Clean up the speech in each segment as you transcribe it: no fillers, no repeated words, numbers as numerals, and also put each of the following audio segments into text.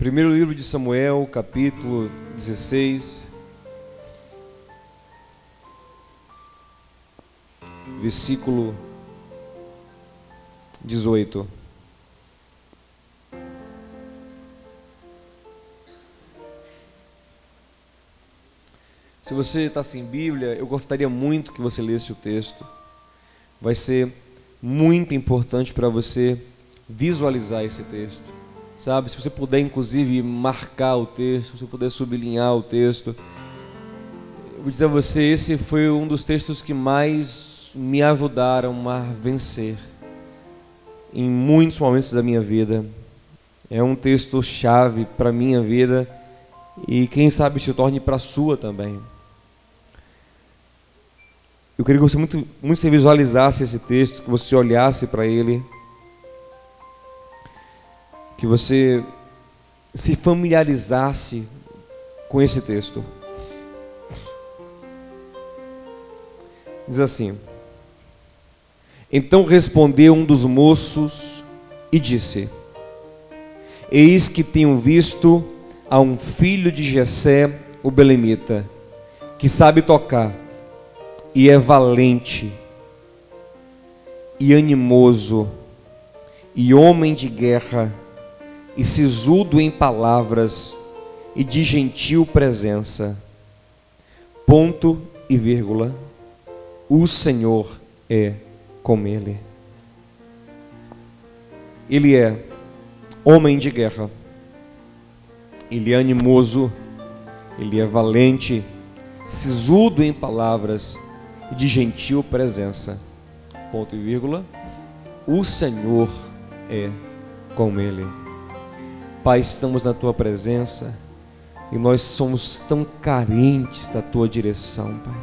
Primeiro livro de Samuel, capítulo 16, versículo 18. Se você está sem Bíblia, eu gostaria muito que você lesse o texto. Vai ser muito importante para você visualizar esse texto. Sabe, se você puder inclusive marcar o texto, se você puder sublinhar o texto. Eu vou dizer a você, esse foi um dos textos que mais me ajudaram a vencer em muitos momentos da minha vida. É um texto chave para a minha vida e quem sabe se torne para a sua também. Eu queria que você muito você visualizasse esse texto, que você olhasse para ele, que você se familiarizasse com esse texto. Diz assim: então respondeu um dos moços e disse: eis que tenho visto a um filho de Jessé, o belemita, que sabe tocar, e é valente, e animoso, e homem de guerra, e sisudo em palavras, e de gentil presença. Ponto e vírgula. O Senhor é com ele. Ele é homem de guerra, ele é animoso, ele é valente, sisudo em palavras e de gentil presença. Ponto e vírgula. O Senhor é com ele. Pai, estamos na tua presença e nós somos tão carentes da tua direção, Pai.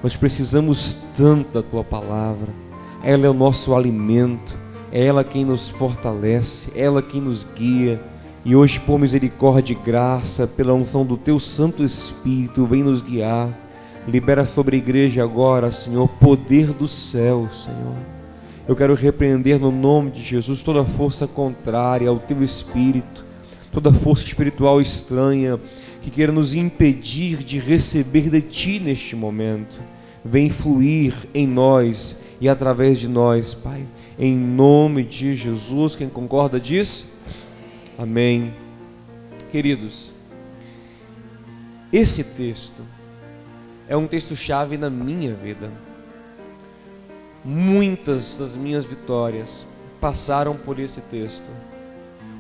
Nós precisamos tanto da tua palavra. Ela é o nosso alimento, é ela quem nos fortalece, é ela quem nos guia. E hoje, por misericórdia e graça, pela unção do teu Santo Espírito, vem nos guiar. Libera sobre a igreja agora, Senhor, poder do céu, Senhor. Eu quero repreender no nome de Jesus toda força contrária ao teu Espírito, toda força espiritual estranha que queira nos impedir de receber de ti neste momento. Vem fluir em nós e através de nós, Pai, em nome de Jesus. Quem concorda diz amém. Queridos, esse texto é um texto-chave na minha vida. Muitas das minhas vitórias passaram por esse texto.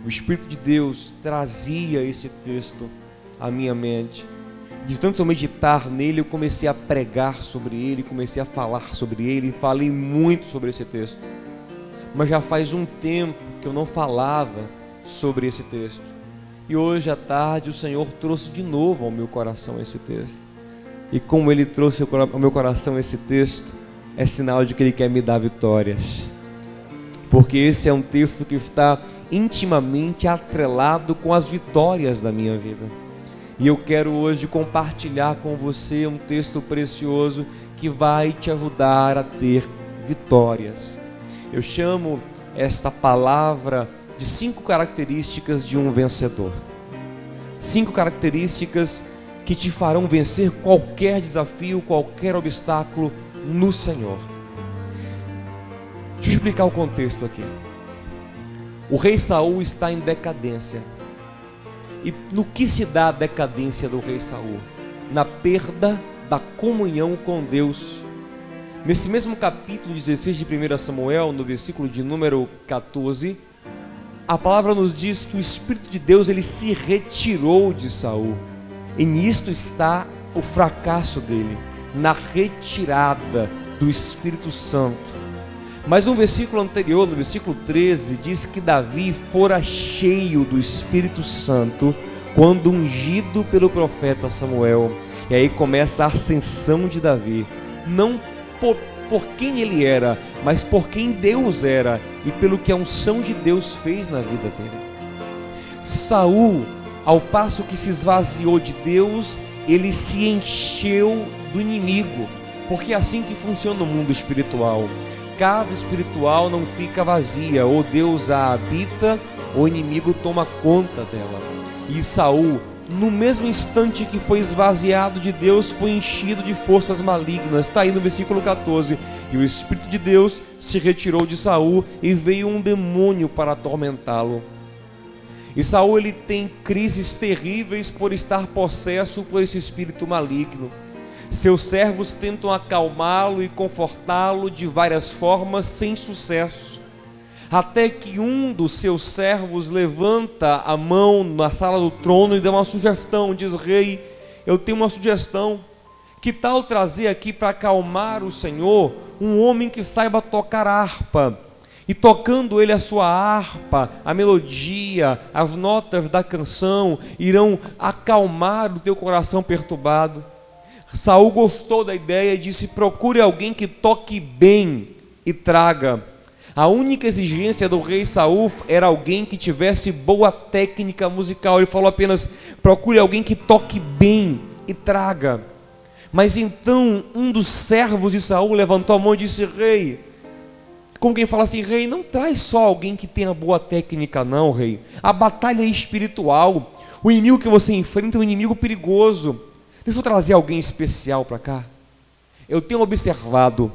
O Espírito de Deus trazia esse texto à minha mente. De tanto meditar nele, eu comecei a pregar sobre ele, comecei a falar sobre ele, e falei muito sobre esse texto. Mas já faz um tempo que eu não falava sobre esse texto. E hoje à tarde o Senhor trouxe de novo ao meu coração esse texto. E como Ele trouxe ao meu coração esse texto, é sinal de que Ele quer me dar vitórias. Porque esse é um texto que está intimamente atrelado com as vitórias da minha vida. E eu quero hoje compartilhar com você um texto precioso que vai te ajudar a ter vitórias. Eu chamo esta palavra de 5 características de um vencedor. 5 características que te farão vencer qualquer desafio, qualquer obstáculo no Senhor. Deixa eu explicar o contexto aqui. O rei Saul está em decadência. E no que se dá a decadência do rei Saul? Na perda da comunhão com Deus. Nesse mesmo capítulo 16 de 1 Samuel, no versículo de número 14, a palavra nos diz que o Espírito de Deus ele se retirou de Saul. E nisto está o fracasso dele, na retirada do Espírito Santo. Mas um versículo anterior, no versículo 13, diz que Davi fora cheio do Espírito Santo quando ungido pelo profeta Samuel. E aí começa a ascensão de Davi, não por quem ele era, mas por quem Deus era e pelo que a unção de Deus fez na vida dele. Saul, ao passo que se esvaziou de Deus, ele se encheu do inimigo, porque é assim que funciona o mundo espiritual. Casa espiritual não fica vazia, ou Deus a habita, ou o inimigo toma conta dela. E Saul, no mesmo instante que foi esvaziado de Deus, foi enchido de forças malignas. Está aí no versículo 14. E o Espírito de Deus se retirou de Saul e veio um demônio para atormentá-lo. E Saul, ele tem crises terríveis por estar possesso por esse espírito maligno. Seus servos tentam acalmá-lo e confortá-lo de várias formas, sem sucesso. Até que um dos seus servos levanta a mão na sala do trono e dá uma sugestão, diz: rei, eu tenho uma sugestão, que tal trazer aqui para acalmar o Senhor, um homem que saiba tocar harpa, e tocando ele a sua harpa, a melodia, as notas da canção, irão acalmar o teu coração perturbado. Saul gostou da ideia e disse: procure alguém que toque bem e traga. A única exigência do rei Saul era alguém que tivesse boa técnica musical. Ele falou apenas: procure alguém que toque bem e traga. Mas então um dos servos de Saul levantou a mão e disse: rei, como quem fala assim, rei, não traz só alguém que tenha boa técnica não, rei. A batalha é espiritual. O inimigo que você enfrenta é um inimigo perigoso. Deixa eu trazer alguém especial para cá. Eu tenho observado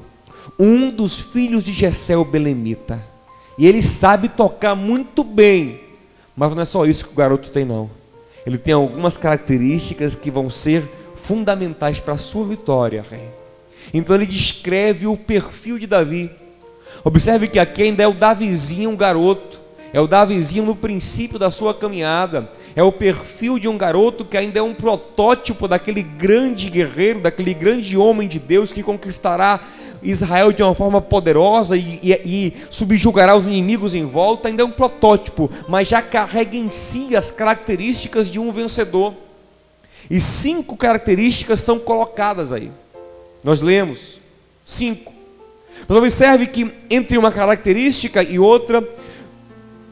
um dos filhos de Jessé, o belemita, e ele sabe tocar muito bem, mas não é só isso que o garoto tem não. Ele tem algumas características que vão ser fundamentais para a sua vitória, rei. Então ele descreve o perfil de Davi. Observe que aqui ainda é o Davizinho, um garoto. É o Davizinho no princípio da sua caminhada. É o perfil de um garoto que ainda é um protótipo daquele grande guerreiro, daquele grande homem de Deus que conquistará Israel de uma forma poderosa e subjugará os inimigos em volta. Ainda é um protótipo, mas já carrega em si as características de um vencedor. E 5 características são colocadas aí. Nós lemos 5. Mas observe que entre uma característica e outra,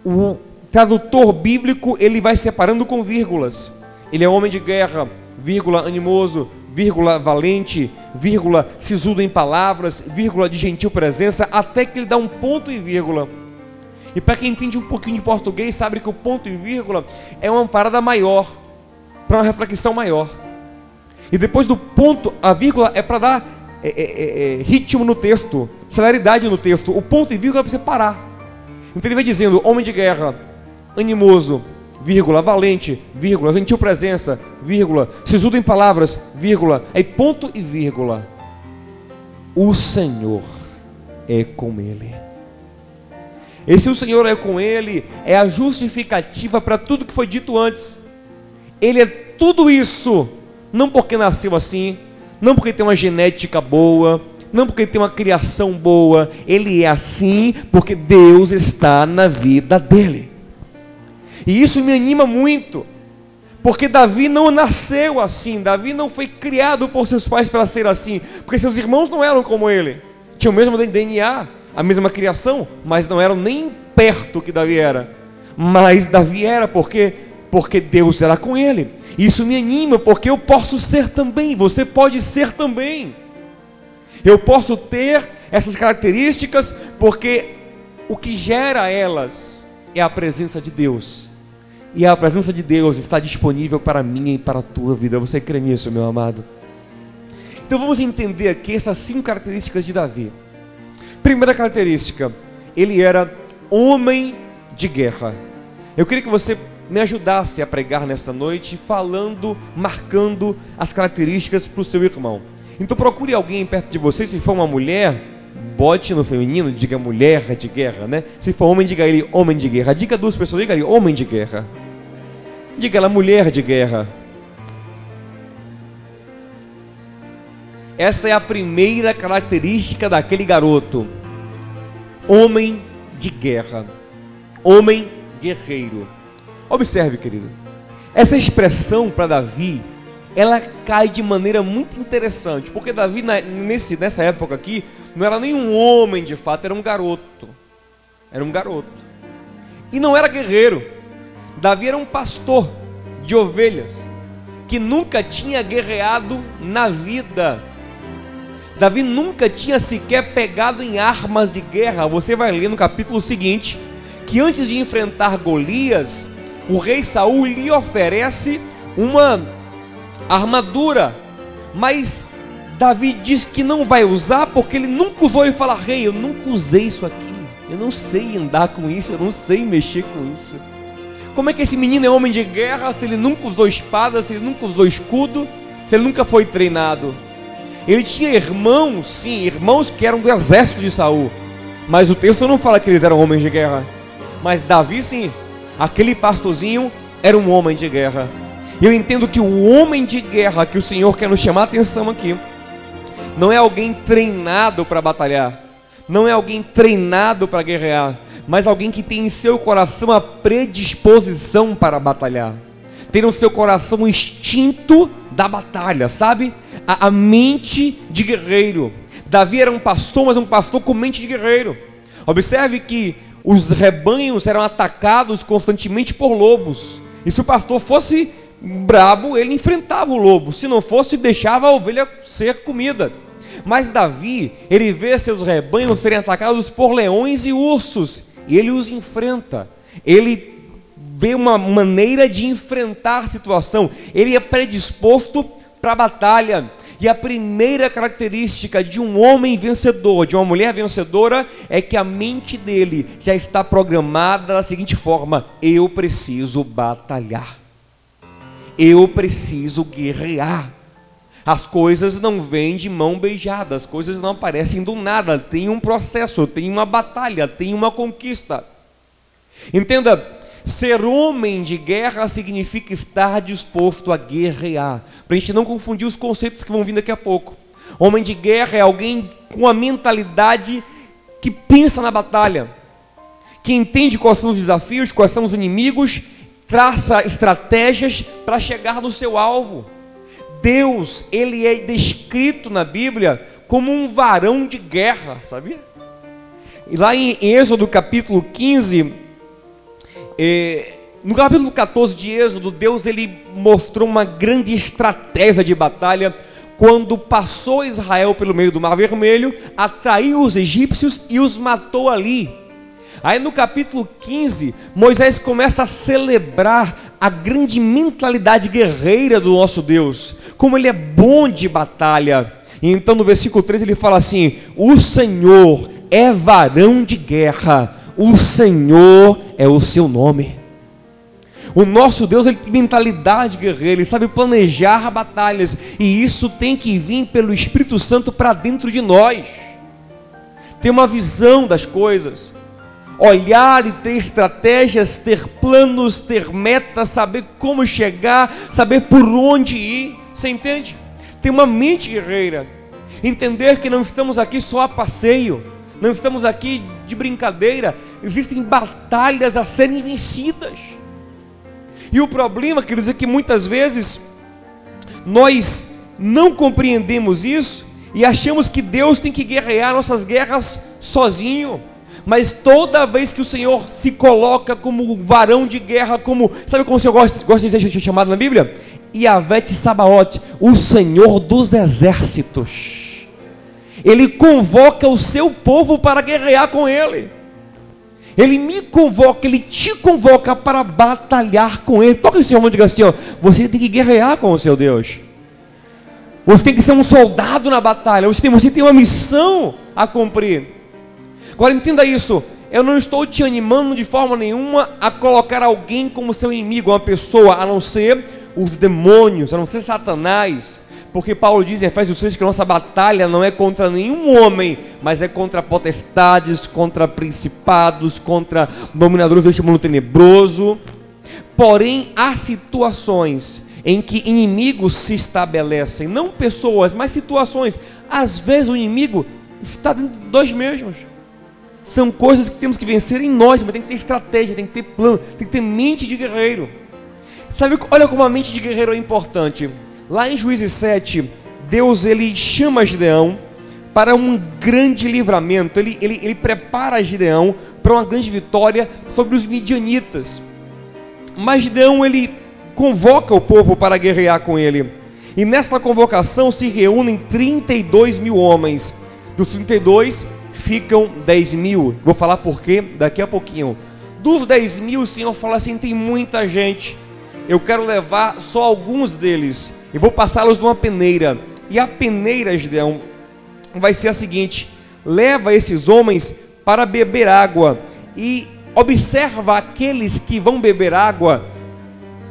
o tradutor bíblico ele vai separando com vírgulas. Ele é homem de guerra, vírgula, animoso, vírgula, valente, vírgula, sisudo em palavras, vírgula, de gentil presença, até que ele dá um ponto e vírgula. E para quem entende um pouquinho de português, sabe que o ponto e vírgula é uma parada maior, para uma reflexão maior. E depois do ponto, a vírgula é para dar ritmo no texto, celeridade no texto. O ponto e vírgula é para você parar. Então ele vai dizendo: homem de guerra, animoso, vírgula, valente, vírgula, gentil presença, vírgula, sisudo em palavras, vírgula, aí ponto e vírgula. O Senhor é com ele. Esse o Senhor é com ele é a justificativa para tudo que foi dito antes. Ele é tudo isso, não porque nasceu assim, não porque tem uma genética boa, não porque tem uma criação boa. Ele é assim porque Deus está na vida dele. E isso me anima muito, porque Davi não nasceu assim. Davi não foi criado por seus pais para ser assim, porque seus irmãos não eram como ele. Tinham o mesmo DNA, a mesma criação, mas não eram nem perto que Davi era. Mas Davi era porque Deus era com ele. Isso me anima, porque eu posso ser também. Você pode ser também. Eu posso ter essas características, porque o que gera elas é a presença de Deus. E a presença de Deus está disponível para mim e para a tua vida. Você crê nisso, meu amado? Então vamos entender aqui essas 5 características de Davi. Primeira característica: ele era homem de guerra. Eu queria que você me ajudasse a pregar nesta noite, falando, marcando as características para o seu irmão. Então procure alguém perto de você. Se for uma mulher, bote no feminino, diga mulher de guerra, né? Se for homem, diga ele homem de guerra. Diga 2 pessoas, diga ele homem de guerra. Diga ela mulher de guerra. Essa é a primeira característica daquele garoto. Homem de guerra. Homem guerreiro. Observe, querido, essa expressão para Davi, ela cai de maneira muito interessante, porque Davi nessa época aqui não era nenhum homem de fato, era um garoto. Era um garoto. E não era guerreiro. Davi era um pastor de ovelhas que nunca tinha guerreado na vida. Davi nunca tinha sequer pegado em armas de guerra. Você vai ler no capítulo seguinte que antes de enfrentar Golias, o rei Saul lhe oferece uma armadura, mas Davi diz que não vai usar porque ele nunca usou. Ele fala: rei, eu nunca usei isso aqui, eu não sei andar com isso, eu não sei mexer com isso. Como é que esse menino é homem de guerra se ele nunca usou espada, se ele nunca usou escudo, se ele nunca foi treinado? Ele tinha irmãos, sim, irmãos que eram do exército de Saul, mas o texto não fala que eles eram homens de guerra. Mas Davi, sim, aquele pastorzinho era um homem de guerra. Eu entendo que o homem de guerra que o Senhor quer nos chamar a atenção aqui não é alguém treinado para batalhar, não é alguém treinado para guerrear, mas alguém que tem em seu coração a predisposição para batalhar, tem no seu coração o instinto da batalha, sabe? A mente de guerreiro. Davi era um pastor, mas um pastor com mente de guerreiro. Observe que os rebanhos eram atacados constantemente por lobos, e se o pastor fosse brabo, ele enfrentava o lobo, se não fosse, deixava a ovelha ser comida. Mas Davi, ele vê seus rebanhos serem atacados por leões e ursos, e ele os enfrenta. Ele vê uma maneira de enfrentar a situação, ele é predisposto para a batalha. E a primeira característica de um homem vencedor, de uma mulher vencedora, é que a mente dele já está programada da seguinte forma: eu preciso batalhar, eu preciso guerrear. As coisas não vêm de mão beijada, as coisas não aparecem do nada, tem um processo, tem uma batalha, tem uma conquista. Entenda, ser homem de guerra significa estar disposto a guerrear, para a gente não confundir os conceitos que vão vir daqui a pouco. Homem de guerra é alguém com a mentalidade que pensa na batalha, que entende quais são os desafios, quais são os inimigos, traça estratégias para chegar no seu alvo. Deus, ele é descrito na Bíblia como um varão de guerra, sabia? E lá em Êxodo capítulo 15, no capítulo 14 de Êxodo, Deus ele mostrou uma grande estratégia de batalha quando passou Israel pelo meio do Mar Vermelho, atraiu os egípcios e os matou ali. Aí no capítulo 15, Moisés começa a celebrar a grande mentalidade guerreira do nosso Deus, como ele é bom de batalha. E então no versículo 13 ele fala assim: o Senhor é varão de guerra, o Senhor é o seu nome. O nosso Deus, ele tem mentalidade guerreira, ele sabe planejar batalhas, e isso tem que vir pelo Espírito Santo para dentro de nós. Ter uma visão das coisas, olhar e ter estratégias, ter planos, ter metas, saber como chegar, saber por onde ir. Você entende? Ter uma mente guerreira, entender que não estamos aqui só a passeio, não estamos aqui de brincadeira, existem batalhas a serem vencidas. E o problema, queridos, é que muitas vezes nós não compreendemos isso e achamos que Deus tem que guerrear nossas guerras sozinho. Mas toda vez que o Senhor se coloca como varão de guerra, como, sabe como o Senhor gosta de ser chamado na Bíblia? Yahvé Tsabaoth, o Senhor dos exércitos. Ele convoca o seu povo para guerrear com Ele. Ele me convoca, Ele te convoca para batalhar com Ele. Toca em seu irmão e diga assim: ó, você tem que guerrear com o seu Deus. Você tem que ser um soldado na batalha. Você tem uma missão a cumprir. Agora entenda isso, eu não estou te animando de forma nenhuma a colocar alguém como seu inimigo, uma pessoa, a não ser os demônios, a não ser Satanás, porque Paulo diz em Efésios 6 que a nossa batalha não é contra nenhum homem, mas é contra potestades, contra principados, contra dominadores deste mundo tenebroso. Porém, há situações em que inimigos se estabelecem, não pessoas, mas situações. Às vezes o inimigo está dentro de nós mesmos. São coisas que temos que vencer em nós, mas tem que ter estratégia, tem que ter plano, tem que ter mente de guerreiro. Sabe, olha como a mente de guerreiro é importante. Lá em Juízes 7, Deus ele chama Gideão para um grande livramento. Ele prepara Gideão para uma grande vitória sobre os midianitas. Mas Gideão ele convoca o povo para guerrear com ele. E nesta convocação se reúnem 32 mil homens. Dos 32 ficam 10 mil. Vou falar por quê daqui a pouquinho. Dos 10.000, o Senhor fala assim: tem muita gente, eu quero levar só alguns deles, e vou passá-los numa peneira. E a peneira, Gideão, vai ser a seguinte: leva esses homens para beber água, e observa aqueles que vão beber água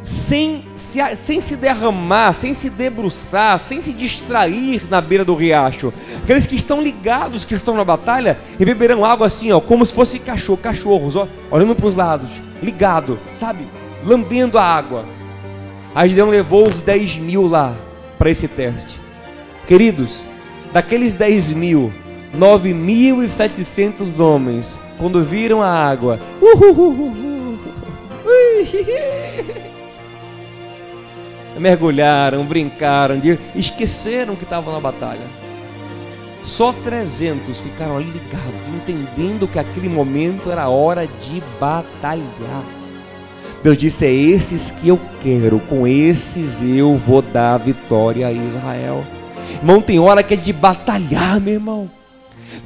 sem se derramar, sem se debruçar, sem se distrair na beira do riacho. Aqueles que estão ligados, que estão na batalha, e beberão água assim, ó, como se fossem cachorros, ó, olhando para os lados, ligado, sabe, lambendo a água. Aí Gideão levou os 10.000 lá para esse teste. Queridos, daqueles 10.000, 9.700 homens, quando viram a água, mergulharam, brincaram, esqueceram que estavam na batalha. Só 300 ficaram ali ligados, entendendo que aquele momento era hora de batalhar. Deus disse: é esses que eu quero, com esses eu vou dar vitória a Israel. Irmão, tem hora que é de batalhar, meu irmão.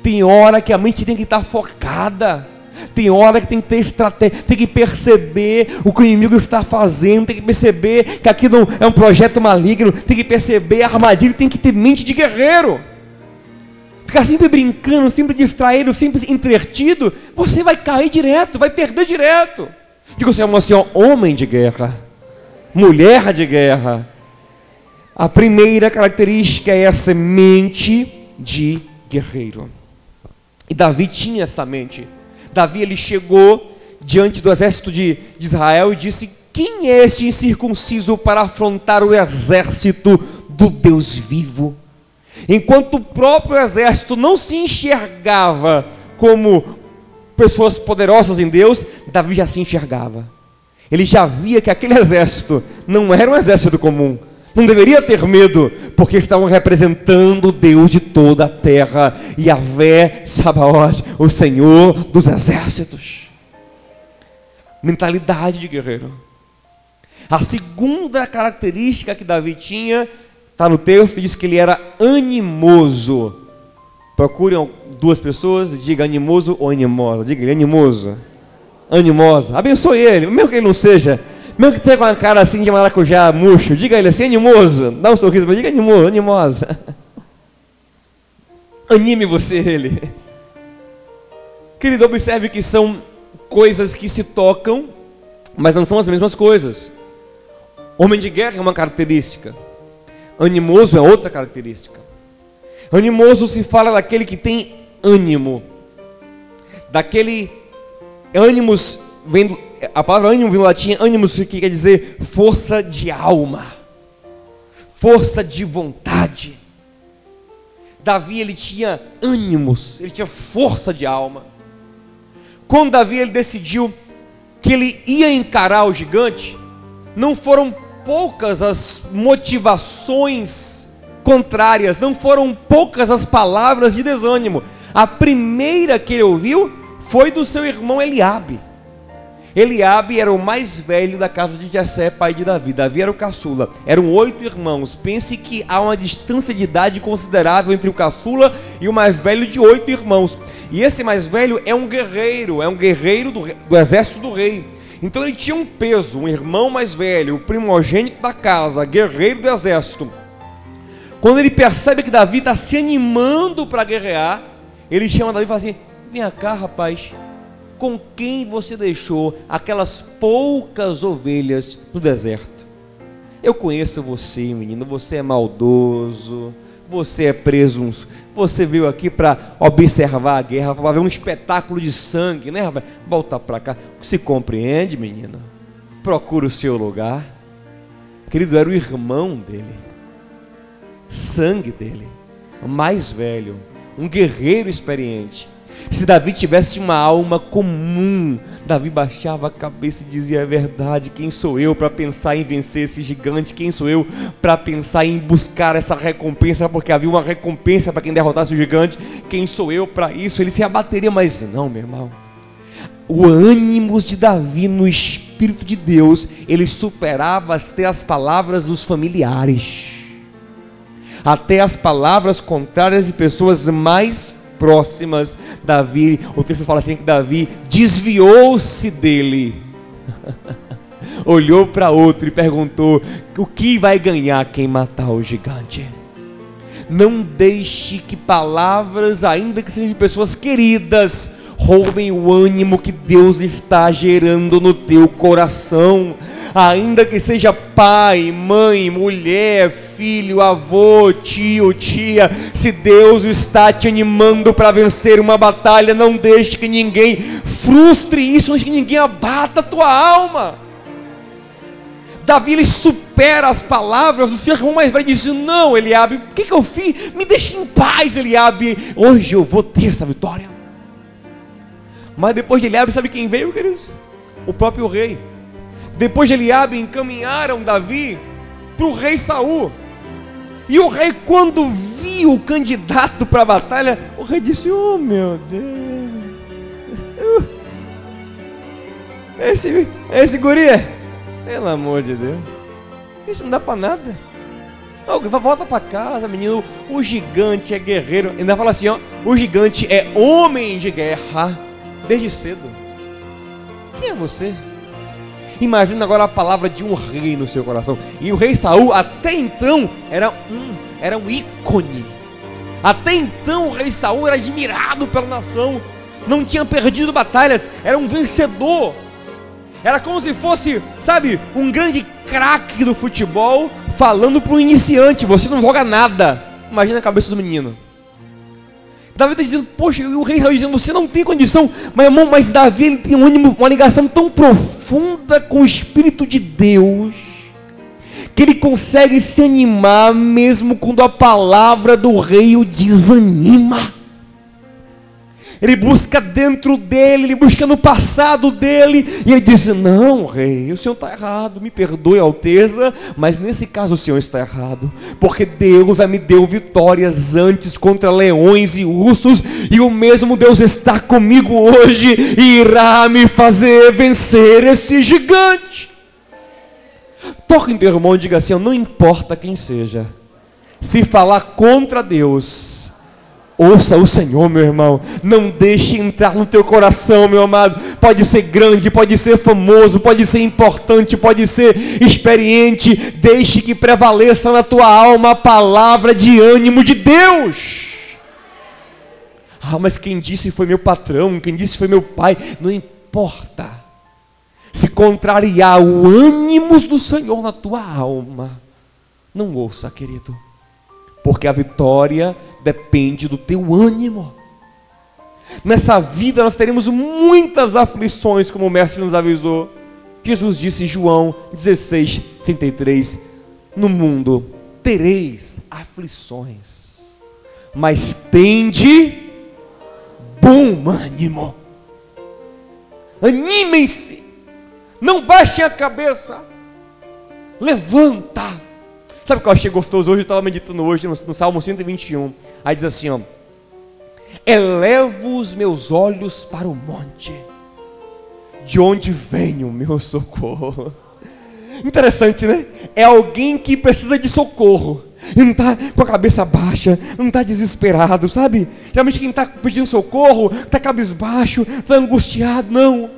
Tem hora que a mente tem que estar focada. Tem hora que tem que ter estratégia, tem que perceber o que o inimigo está fazendo, tem que perceber que aquilo é um projeto maligno, tem que perceber a armadilha, tem que ter mente de guerreiro. Ficar sempre brincando, sempre distraído, sempre entretido, você vai cair direto, vai perder direto. Digo assim, ó, homem de guerra, mulher de guerra. A primeira característica é essa mente de guerreiro. E Davi tinha essa mente. Davi, ele chegou diante do exército de Israel e disse: quem é este incircunciso para afrontar o exército do Deus vivo? Enquanto o próprio exército não se enxergava como pessoas poderosas em Deus, Davi já se enxergava. Ele já via que aquele exército não era um exército comum, não deveria ter medo, porque estavam representando o Deus de toda a terra, Yahvé Sabaoth, o Senhor dos exércitos. Mentalidade de guerreiro. A segunda característica que Davi tinha, está no texto, diz que ele era animoso. Procurem duas pessoas e diga animoso ou animosa. Diga ele, animoso. Animosa. Abençoe ele, mesmo que ele não seja, mesmo que tenha uma cara assim de maracujá murcho, diga ele assim, animoso. Dá um sorriso, mas diga animoso, animosa. Anime você, ele. Querido, observe que são coisas que se tocam, mas não são as mesmas coisas. Homem de guerra é uma característica, animoso é outra característica. Animoso se fala daquele que tem ânimo, daquele ânimos, vem, a palavra ânimo vem do latim, ânimos, que quer dizer força de alma, força de vontade. Davi, ele tinha ânimos, ele tinha força de alma. Quando Davi, ele decidiu que ele ia encarar o gigante, não foram poucas as motivações contrárias, não foram poucas as palavras de desânimo. A primeira que ele ouviu foi do seu irmão Eliabe. Eliabe era o mais velho da casa de Jessé, pai de Davi. Davi era o caçula, eram 8 irmãos. Pense que há uma distância de idade considerável entre o caçula e o mais velho de 8 irmãos. E esse mais velho é um guerreiro do exército do rei. Então ele tinha um peso, um irmão mais velho, o primogênito da casa, guerreiro do exército. Quando ele percebe que Davi está se animando para guerrear, ele chama Davi e fala assim: vem cá, rapaz, com quem você deixou aquelas poucas ovelhas no deserto? Eu conheço você, menino, você é maldoso, você é presunçoso, você veio aqui para observar a guerra, para ver um espetáculo de sangue, né, rapaz? Volta para cá. Se compreende, menino? Procura o seu lugar. Querido, era o irmão dele, sangue dele, o mais velho, um guerreiro experiente. Se Davi tivesse uma alma comum, Davi baixava a cabeça e dizia: é verdade, quem sou eu para pensar em vencer esse gigante? Quem sou eu para pensar em buscar essa recompensa? Porque havia uma recompensa para quem derrotasse o gigante. Quem sou eu para isso? Ele se abateria, mas não, meu irmão. O ânimo de Davi no Espírito de Deus, ele superava até as palavras dos familiares, até as palavras contrárias de pessoas mais próximas. Davi, o texto fala assim que Davi desviou-se dele, olhou para outro e perguntou: o que vai ganhar quem matar o gigante? Não deixe que palavras, ainda que sejam de pessoas queridas, roubem o ânimo que Deus está gerando no teu coração. Ainda que seja pai, mãe, mulher, filho, avô, tio, tia, se Deus está te animando para vencer uma batalha, não deixe que ninguém frustre isso, não deixe que ninguém abata a tua alma. Davi, ele supera as palavras do seu irmão mais velho e diz: não, Eliabe, o que eu fiz? Me deixe em paz, Eliabe, hoje eu vou ter essa vitória. Mas depois de Eliabe, sabe quem veio, queridos? O próprio rei. Depois de Eliabe, encaminharam Davi para o rei Saul. E o rei, quando viu o candidato para a batalha, o rei disse: oh meu Deus, esse guri, pelo amor de Deus, isso não dá para nada. Volta para casa, menino. O gigante é guerreiro. Ainda fala assim, ó: o gigante é homem de guerra desde cedo. Quem é você? Imagina agora a palavra de um rei no seu coração. E o rei Saul até então era um ícone. Até então o rei Saul era admirado pela nação, não tinha perdido batalhas, era um vencedor. Era como se fosse, sabe, um grande craque do futebol falando para um iniciante: você não joga nada. Imagina a cabeça do menino. Davi está dizendo: poxa, e o rei está dizendo: você não tem condição. Mas irmão, mas Davi, ele tem um ânimo, uma ligação tão profunda com o Espírito de Deus, que ele consegue se animar mesmo quando a palavra do rei o desanima. Ele busca dentro dele, ele busca no passado dele, e ele diz: não, rei, o senhor está errado, me perdoe, Alteza, mas nesse caso o senhor está errado, porque Deus já me deu vitórias antes contra leões e ursos, e o mesmo Deus está comigo hoje, e irá me fazer vencer esse gigante. Toca em teu irmão e diga assim: não importa quem seja, se falar contra Deus, ouça o Senhor, meu irmão. Não deixe entrar no teu coração, meu amado. Pode ser grande, pode ser famoso, pode ser importante, pode ser experiente. Deixe que prevaleça na tua alma a palavra de ânimo de Deus. Ah, mas quem disse foi meu patrão, quem disse foi meu pai. Não importa. Se contrariar o ânimo do Senhor na tua alma, não ouça, querido, porque a vitória depende do teu ânimo. Nessa vida nós teremos muitas aflições, como o mestre nos avisou. Jesus disse em João 16:33: no mundo tereis aflições, mas tende bom ânimo. Animem-se, não baixem a cabeça, levanta. Sabe o que eu achei gostoso hoje? Eu estava meditando hoje no Salmo 121. Aí diz assim, ó: elevo os meus olhos para o monte, de onde vem o meu socorro. Interessante, né? É alguém que precisa de socorro, e não está com a cabeça baixa, não está desesperado, sabe? Geralmente quem está pedindo socorro está cabisbaixo, está angustiado. Não,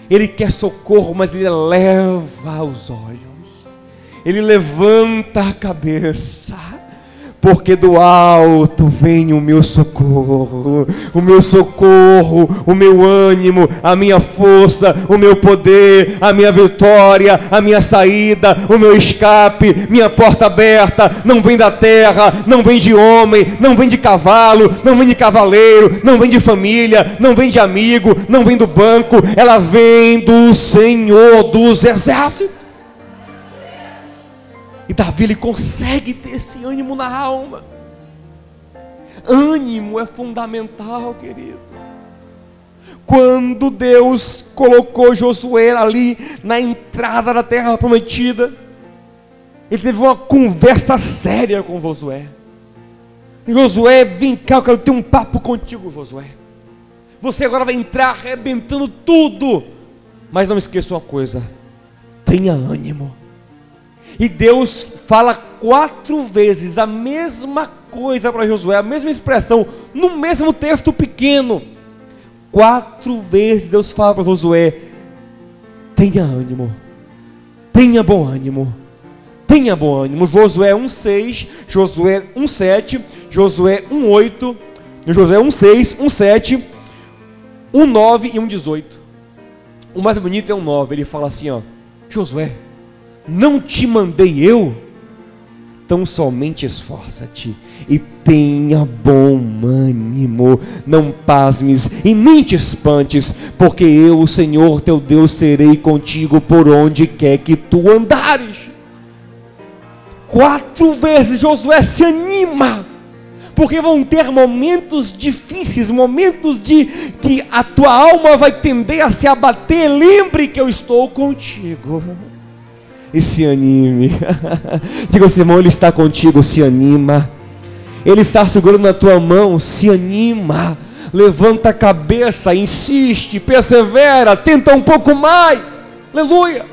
ele quer socorro, mas ele eleva os olhos, ele levanta a cabeça, porque do alto vem o meu socorro, o meu ânimo, a minha força, o meu poder, a minha vitória, a minha saída, o meu escape, minha porta aberta. Não vem da terra, não vem de homem, não vem de cavalo, não vem de cavaleiro, não vem de família, não vem de amigo, não vem do banco, ela vem do Senhor dos exércitos. E Davi, ele consegue ter esse ânimo na alma. Ânimo é fundamental, querido. Quando Deus colocou Josué ali na entrada da terra prometida, ele teve uma conversa séria com Josué. Josué, vem cá, eu quero ter um papo contigo, Josué. Você agora vai entrar arrebentando tudo, mas não esqueça uma coisa: tenha ânimo. E Deus fala 4 vezes a mesma coisa para Josué, a mesma expressão, no mesmo texto pequeno. 4 vezes Deus fala para Josué: tenha ânimo, tenha bom ânimo, tenha bom ânimo. Josué 1,6, Josué 1,7, Josué 1,8, Josué 1,6, 1,7, 1,9 e 1,18. O mais bonito é 1,9, ele fala assim, ó: Josué, não te mandei eu? Tão somente esforça-te e tenha bom ânimo, não pasmes e nem te espantes, porque eu, o Senhor teu Deus, serei contigo por onde quer que tu andares. 4 vezes Josué se anima, porque vão ter momentos difíceis, momentos de que a tua alma vai tender a se abater. Lembre que eu estou contigo. E se anime. Diga ao seu irmão: ele está contigo, se anima. Ele está segurando na tua mão, se anima. Levanta a cabeça, insiste, persevera, tenta um pouco mais. Aleluia.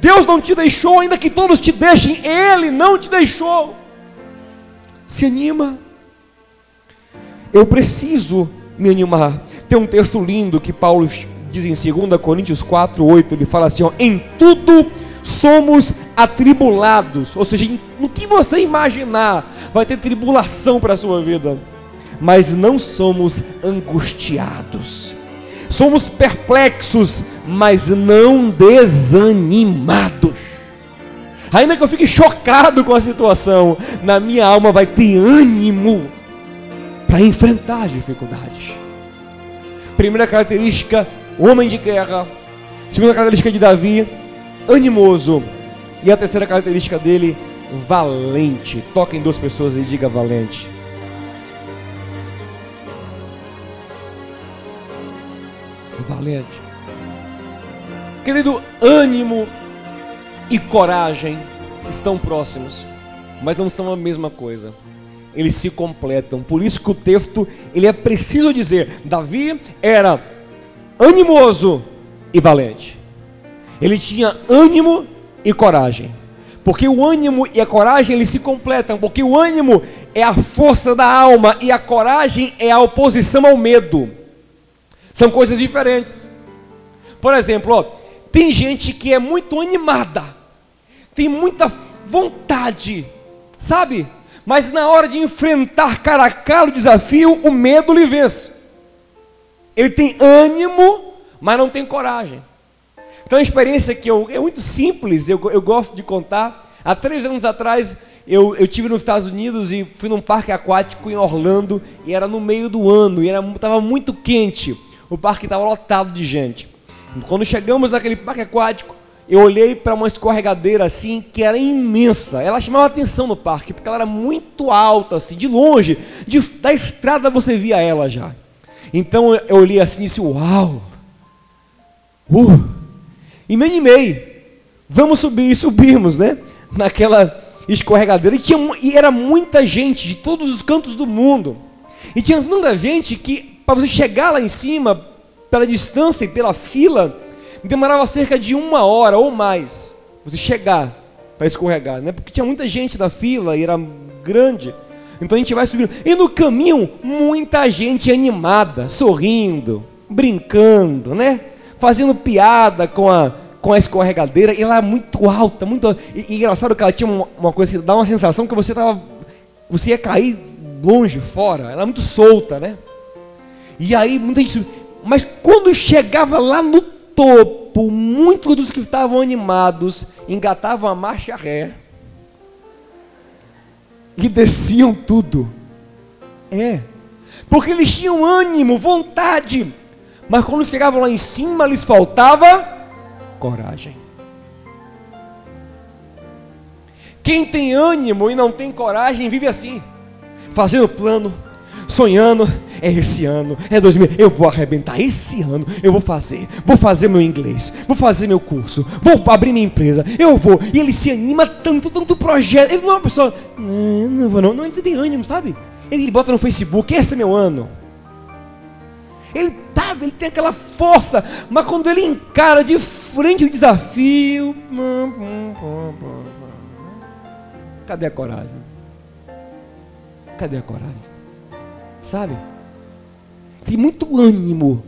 Deus não te deixou, ainda que todos te deixem, Ele não te deixou. Se anima. Eu preciso me animar. Tem um texto lindo que Paulo diz em 2 Coríntios 4:8, ele fala assim, ó: em tudo somos atribulados. Ou seja, no que você imaginar, vai ter tribulação para a sua vida, mas não somos angustiados. Somos perplexos, mas não desanimados. Ainda que eu fique chocado com a situação, na minha alma vai ter ânimo para enfrentar as dificuldades. Primeira característica, homem de guerra. Segunda característica de Davi, animoso. E a terceira característica dele, valente. Toca em 2 pessoas e diga: valente. Valente. Querido, ânimo e coragem estão próximos, mas não são a mesma coisa. Eles se completam. Por isso que o texto, ele é preciso dizer: Davi era animoso e valente. Ele tinha ânimo e coragem, porque o ânimo e a coragem, eles se completam. Porque o ânimo é a força da alma e a coragem é a oposição ao medo. São coisas diferentes. Por exemplo, ó, tem gente que é muito animada, tem muita vontade, sabe? Mas na hora de enfrentar cara a cara o desafio, o medo lhe vence. Ele tem ânimo, mas não tem coragem. Então a experiência que é muito simples, eu gosto de contar. Há 3 anos atrás, eu estive nos Estados Unidos e fui num parque aquático em Orlando, e era no meio do ano, e estava muito quente, o parque estava lotado de gente. Quando chegamos naquele parque aquático, eu olhei para uma escorregadeira assim, que era imensa. Ela chamava atenção no parque, porque ela era muito alta, assim, de longe, da estrada você via ela já. Então eu olhei assim e disse: uau! E me animei. Vamos subir, e subimos, né? Naquela escorregadeira. E era muita gente, de todos os cantos do mundo. E tinha tanta gente que, para você chegar lá em cima, pela distância e pela fila, demorava cerca de 1 hora ou mais você chegar para escorregar, né? Porque tinha muita gente na fila e era grande. Então a gente vai subindo. E no caminho, muita gente animada, sorrindo, brincando, né? Fazendo piada com a escorregadeira. E ela é muito alta, muito alta. E engraçado que ela tinha uma coisa que dá uma sensação que você ia cair longe, fora. Ela é muito solta, né? E aí muita gente subiu. Mas quando chegava lá no topo, muitos dos que estavam animados engatavam a marcha ré e desciam tudo. Porque eles tinham ânimo, vontade, mas quando chegavam lá em cima lhes faltava coragem. Quem tem ânimo e não tem coragem vive assim, fazendo plano, sonhando: é esse ano, é 2000, eu vou arrebentar esse ano, eu vou fazer meu inglês, vou fazer meu curso, vou abrir minha empresa, eu vou. E ele se anima tanto projeto. Ele não é uma pessoa, não vou não, ele tem ânimo, sabe? Ele bota no Facebook: esse é meu ano. Ele tem aquela força, mas quando ele encara de enfrente o desafio. Cadê a coragem? Cadê a coragem? Sabe? Tem muito ânimo.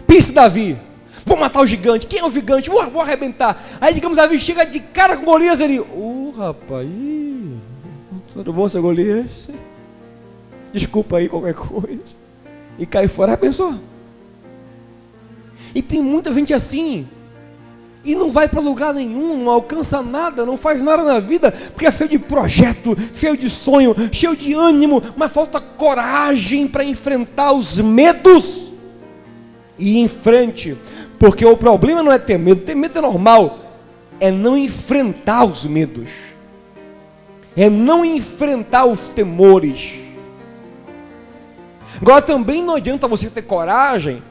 Pense Davi, vou matar o gigante. Quem é o gigante? Vou arrebentar. Aí digamos, Davi chega de cara com Golias, ele, rapaz, tudo bom, seu Golias? Desculpa aí qualquer coisa. E cai fora. Já pensou? E tem muita gente assim, e não vai para lugar nenhum, não alcança nada, não faz nada na vida, porque é cheio de projeto, cheio de sonho, cheio de ânimo, mas falta coragem para enfrentar os medos. E ir em frente, porque o problema não é ter medo é normal, é não enfrentar os medos, é não enfrentar os temores. Agora também não adianta você ter coragem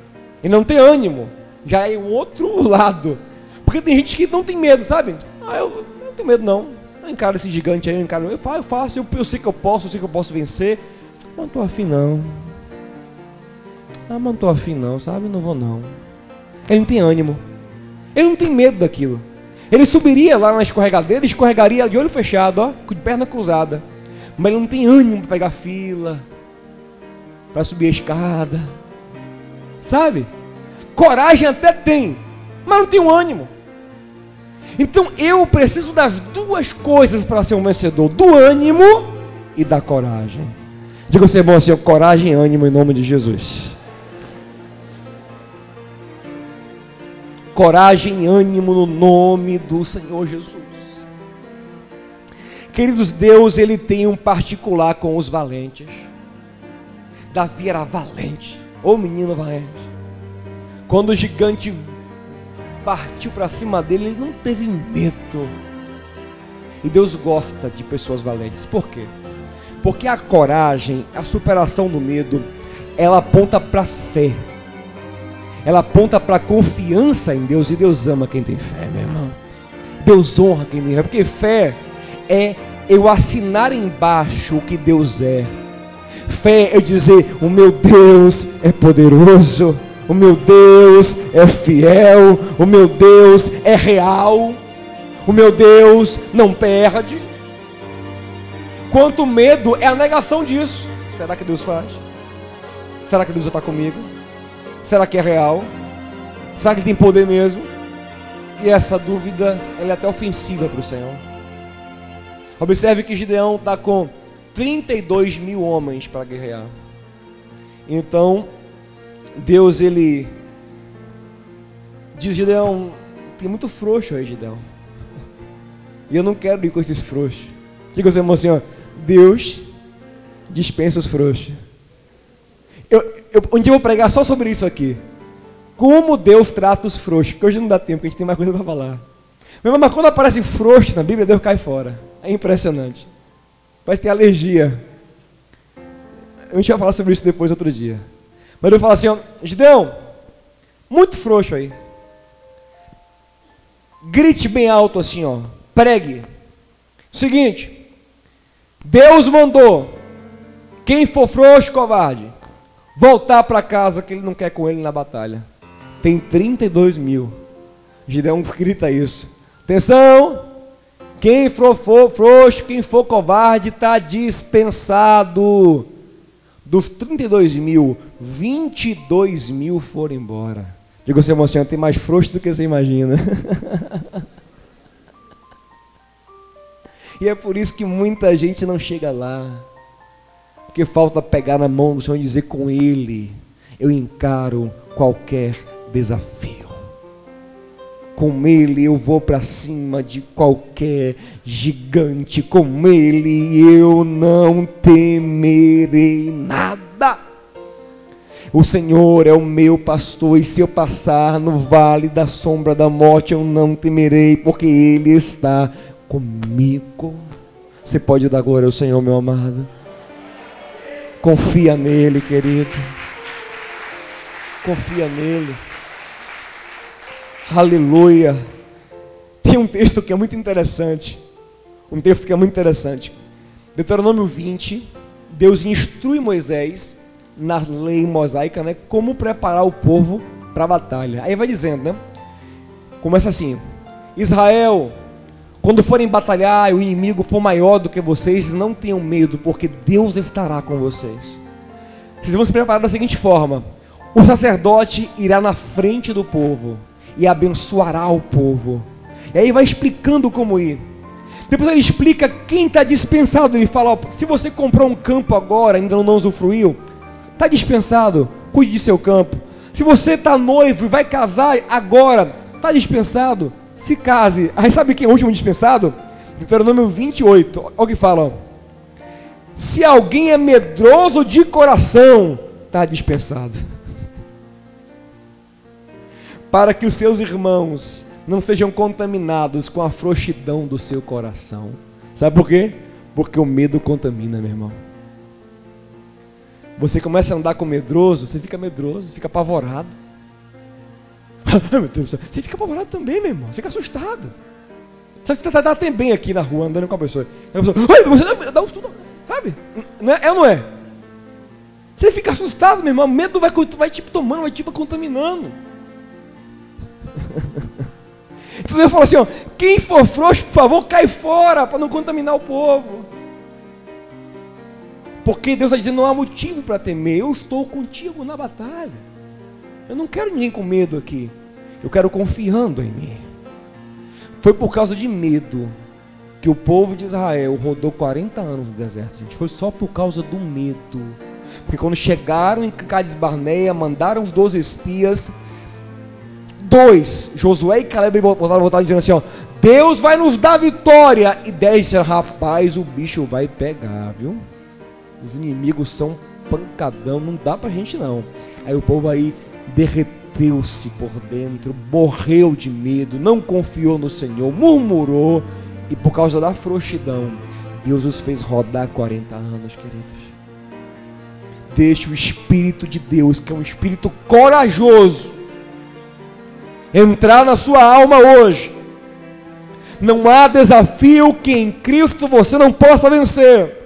e não ter ânimo, já é o outro lado, porque tem gente que não tem medo, sabe? Eu não tenho medo não, eu encaro esse gigante aí, eu faço, eu sei que eu posso vencer, não estou afim não. Mas não estou afim não, sabe? Não vou não. Ele não tem ânimo. Ele não tem medo daquilo. Ele subiria lá na escorregadeira, escorregaria de olho fechado, ó, de perna cruzada. Mas ele não tem ânimo para pegar fila, para subir a escada. Sabe? Coragem até tem, mas não tem um ânimo. Então eu preciso das duas coisas para ser um vencedor: do ânimo e da coragem. Diga ao seu irmão assim: coragem e ânimo em nome de Jesus. Coragem e ânimo no nome do Senhor Jesus. Queridos, Deus, Ele tem um particular com os valentes. Davi era valente, ô menino valente. Quando o gigante partiu para cima dele, ele não teve medo. E Deus gosta de pessoas valentes. Por quê? Porque a coragem, a superação do medo, ela aponta para a fé. Ela aponta para a confiança em Deus, e Deus ama quem tem fé, meu irmão. Deus honra quem tem fé, porque fé é eu assinar embaixo o que Deus é. Fé é eu dizer: o meu Deus é poderoso, o meu Deus é fiel, o meu Deus é real, o meu Deus não perde. Quanto medo é a negação disso. Será que Deus faz? Será que Deus está comigo? Será que é real? Será que Ele tem poder mesmo? E essa dúvida, ela é até ofensiva para o Senhor. Observe que Gideão está com 32 mil homens para guerrear. Então, Deus, Ele diz: Gideão, tem muito frouxo aí, Gideão. E eu não quero ir com esses frouxos. Diga ao seu irmão assim, ó: Deus dispensa os frouxos. Um dia eu vou pregar só sobre isso aqui. Como Deus trata os frouxos. Porque hoje não dá tempo, porque a gente tem mais coisa para falar. Mas quando aparece frouxo na Bíblia, Deus cai fora. É impressionante. Parece ter alergia. A gente vai falar sobre isso depois outro dia. Mas Deus fala assim, ó: Gideão, muito frouxo aí. Grite bem alto assim, ó. Pregue. Seguinte: Deus mandou quem for frouxo, covarde, voltar para casa, que ele não quer com ele na batalha. Tem 32 mil. Gideão grita isso. Atenção! Quem for frouxo, quem for covarde, está dispensado. Dos 32 mil, 22 mil foram embora. Diga ao seu irmão assim: tem mais frouxo do que você imagina. E é por isso que muita gente não chega lá. Porque falta pegar na mão do Senhor e dizer: com Ele eu encaro qualquer desafio. Com Ele eu vou para cima de qualquer gigante. Com Ele eu não temerei nada. O Senhor é o meu pastor, e se eu passar no vale da sombra da morte, eu não temerei, porque Ele está comigo. Você pode dar glória ao Senhor, meu amado? Confia nele, querido. Confia nele. Aleluia. Tem um texto que é muito interessante. Deuteronômio 20, Deus instrui Moisés na lei mosaica, né, como preparar o povo para a batalha. Aí vai dizendo, né: Começa assim: Israel, quando forem batalhar e o inimigo for maior do que vocês, não tenham medo, porque Deus estará com vocês. Vocês vão se preparar da seguinte forma: o sacerdote irá na frente do povo e abençoará o povo. E aí vai explicando como ir. Depois ele explica quem está dispensado. Ele fala: ó, se você comprou um campo agora, ainda não usufruiu, está dispensado, cuide de seu campo. Se você está noivo e vai casar agora, está dispensado, se case. Aí sabe quem é o último dispensado? Deuteronômio 28, olha o que fala, ó. Se alguém é medroso de coração, está dispensado. Para que os seus irmãos não sejam contaminados com a frouxidão do seu coração. Sabe por quê? Porque o medo contamina, meu irmão. Você começa a andar com medroso, você fica medroso, fica apavorado. Ai, meu Deus do céu. Você fica apavorado também, meu irmão. Você fica assustado. Sabe, você está até bem aqui na rua, andando com a pessoa. A pessoa, ai, você dá um estudo, sabe? É ou não é? Você fica assustado, meu irmão. O medo vai te tomando, vai te contaminando. Então eu falo assim, ó, quem for frouxo, por favor, cai fora, para não contaminar o povo. Porque Deus está dizendo, não há motivo para temer, eu estou contigo na batalha. Eu não quero ninguém com medo aqui, eu quero confiando em mim. Foi por causa de medo que o povo de Israel rodou 40 anos no deserto, gente. Foi só por causa do medo. Porque quando chegaram em Cades Barneia, mandaram os 12 espias. Josué e Caleb voltaram dizendo assim, ó, Deus vai nos dar vitória. E 10 disseram, rapaz, o bicho vai pegar, viu? Os inimigos são pancadão, não dá pra gente não. Aí o povo aí derreteu-se por dentro, morreu de medo, não confiou no Senhor, murmurou. E por causa da frouxidão, Deus os fez rodar 40 anos, queridos. Deixe o Espírito de Deus, que é um Espírito corajoso, entrar na sua alma hoje. Não há desafio que em Cristo você não possa vencer.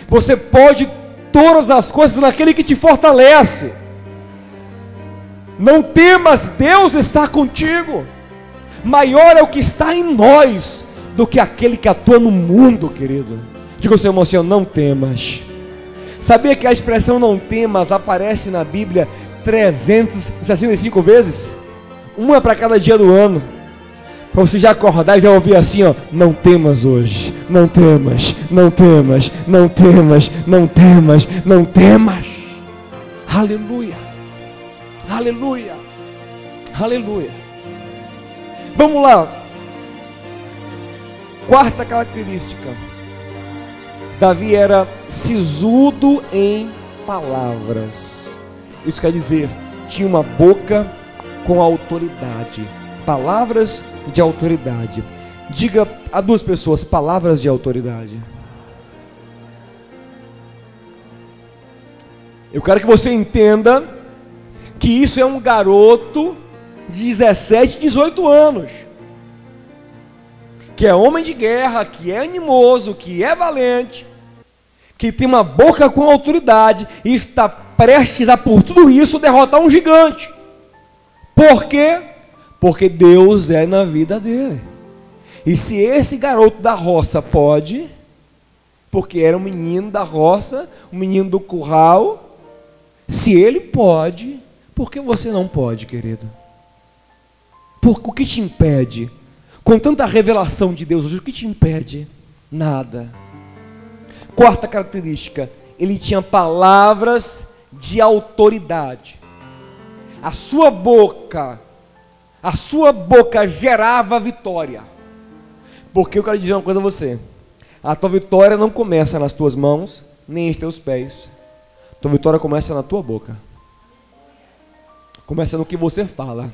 Você pode todas as coisas naquele que te fortalece. Não temas, Deus está contigo. Maior é o que está em nós do que aquele que atua no mundo, querido. Diga ao seu irmão assim, não temas. Sabia que a expressão não temas aparece na Bíblia 365 vezes? Uma para cada dia do ano. Para você já acordar e já ouvir assim, ó, não temas hoje, não temas, não temas, não temas, não temas, não temas. Aleluia, aleluia, aleluia. Vamos lá. Quarta característica. Davi era sisudo em palavras. Isso quer dizer, tinha uma boca com autoridade. Palavras de autoridade. Diga a duas pessoas, palavras de autoridade. Eu quero que você entenda que isso é um garoto de 17, 18 anos, que é homem de guerra, que é animoso, que é valente, que tem uma boca com autoridade e está prestes a, por tudo isso, derrotar um gigante. Por quê? Porque Deus é na vida dele. E se esse garoto da roça pode, porque era um menino da roça, um menino do curral, se ele pode, por que você não pode, querido? O que te impede? Com tanta revelação de Deus hoje, o que te impede? Nada. Quarta característica, ele tinha palavras de autoridade. A sua boca gerava vitória. Porque eu quero dizer uma coisa a você: a tua vitória não começa nas tuas mãos, nem em teus pés. A tua vitória começa na tua boca. Começa no que você fala.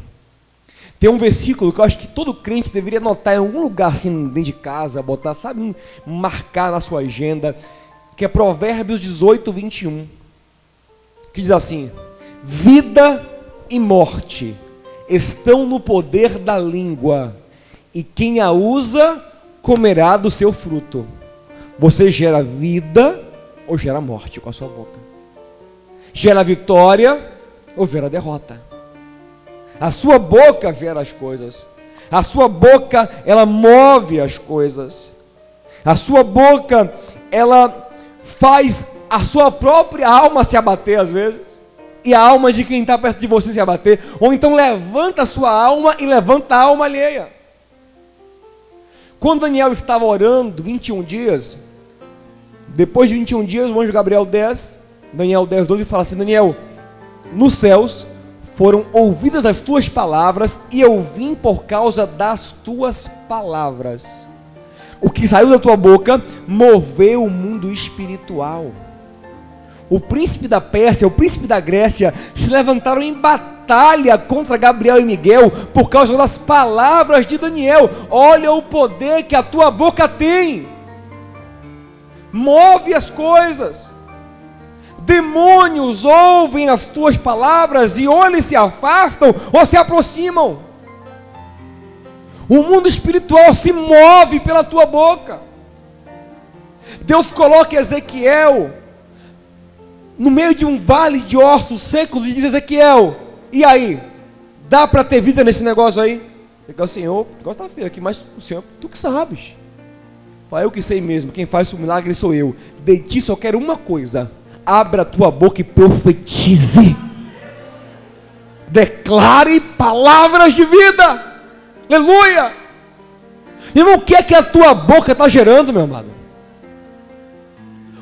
Tem um versículo que eu acho que todo crente deveria anotar em algum lugar assim, dentro de casa, botar, sabe, marcar na sua agenda, que é Provérbios 18, 21, que diz assim: vida e morte estão no poder da língua, e quem a usa comerá do seu fruto. Você gera vida ou gera morte com a sua boca? Gera vitória ou gera derrota? A sua boca gera as coisas. A sua boca, ela move as coisas. A sua boca, ela faz a sua própria alma se abater às vezes. E a alma de quem está perto de você se abater. Ou então levanta a sua alma e levanta a alma alheia. Quando Daniel estava orando 21 dias, depois de 21 dias, o anjo Gabriel desce, Daniel 10, 12, e fala assim: Daniel, nos céus foram ouvidas as tuas palavras, e eu vim por causa das tuas palavras. O que saiu da tua boca moveu o mundo espiritual. O príncipe da Pérsia, o príncipe da Grécia se levantaram em batalha contra Gabriel e Miguel por causa das palavras de Daniel. Olha o poder que a tua boca tem. Move as coisas. Demônios ouvem as tuas palavras e ou eles se afastam ou se aproximam. O mundo espiritual se move pela tua boca. Deus coloca Ezequiel no meio de um vale de ossos secos e diz: Ezequiel, e aí? Dá para ter vida nesse negócio aí? Ele Senhor, o negócio está feio aqui, mas o Senhor, tu que sabes. Eu que sei mesmo, quem faz o milagre sou eu. De ti só quero uma coisa: abra a tua boca e profetize. Declare palavras de vida. Aleluia. Irmão, o que é que a tua boca está gerando, meu amado?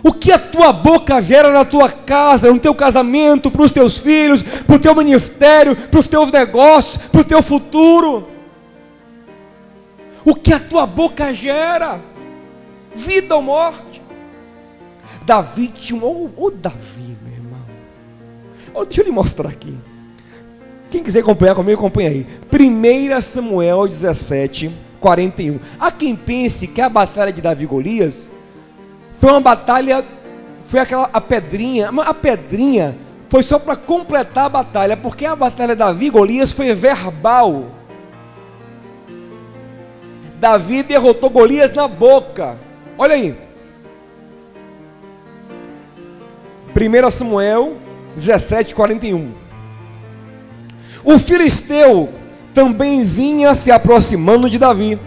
O que a tua boca gera na tua casa, no teu casamento, para os teus filhos, para o teu ministério, para os teus negócios, para o teu futuro? O que a tua boca gera? Vida ou morte? Davi tinha Davi, meu irmão. Deixa eu lhe mostrar aqui. Quem quiser acompanhar comigo, acompanha aí. 1 Samuel 17, 41. Há quem pense que a batalha de Davi e Golias foi uma batalha, foi a pedrinha. A pedrinha foi só para completar a batalha, porque a batalha de Davi e Golias foi verbal. Davi derrotou Golias na boca. Olha aí. 1 Samuel 17, 41. O filisteu também vinha se aproximando de Davi.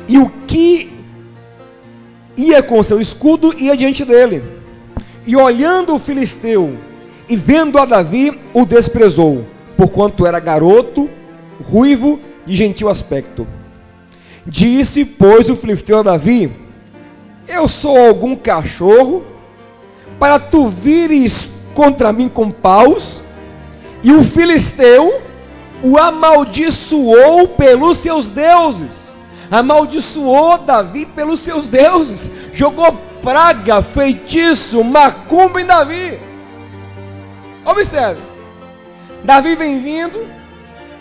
E o que ia com seu escudo ia diante dele. E olhando o filisteu e vendo a Davi, o desprezou, porquanto era garoto, ruivo e gentil aspecto. Disse, pois, o filisteu a Davi: eu sou algum cachorro para tu vires contra mim com paus? E o filisteu o amaldiçoou pelos seus deuses. Amaldiçoou Davi pelos seus deuses. Jogou praga, feitiço, macumba em Davi. Observe. Davi vem vindo.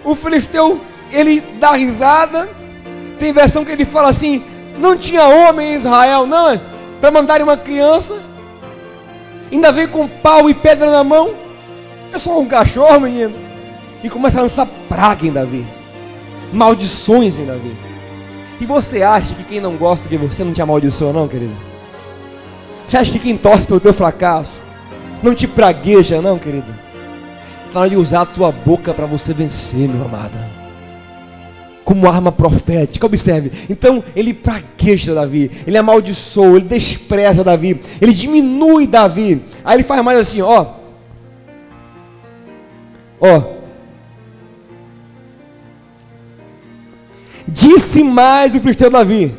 O filisteu, ele dá risada. Tem versão que ele fala assim: não tinha homem em Israel, não, para mandarem uma criança. Ainda vem com pau e pedra na mão. Eu sou um cachorro, menino. E começa a lançar praga em Davi, maldições em Davi. E você acha que quem não gosta de você não te amaldiçoa, não, querido? Você acha que quem torce pelo teu fracasso não te pragueja, não, querido? Está na hora de usar a tua boca para você vencer, meu amado, como arma profética. Observe. Então ele pragueja Davi, ele amaldiçoa, ele despreza Davi, ele diminui Davi. Aí ele faz mais assim, ó. Disse mais o filisteu Davi: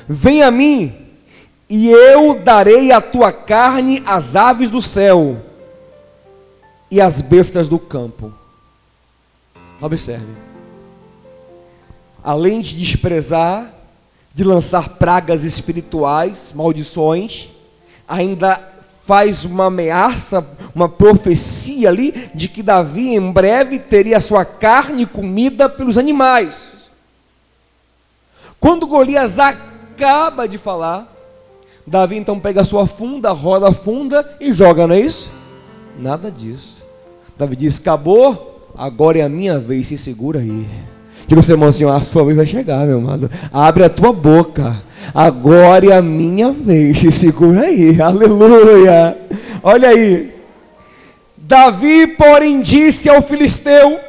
vem a mim, e eu darei a tua carne às aves do céu e às bestas do campo. Observe. Além de desprezar, de lançar pragas espirituais, maldições, ainda faz uma ameaça, uma profecia ali, de que Davi em breve teria sua carne comida pelos animais. Quando Golias acaba de falar, Davi então pega a sua funda, roda a funda e joga, não é isso? Nada disso. Davi diz: acabou, agora é a minha vez, se segura aí. Diga ao seu irmão assim: a sua vez vai chegar, meu amado. Abre a tua boca, agora é a minha vez, se segura aí. Aleluia. Olha aí. Davi, porém, disse ao filisteu: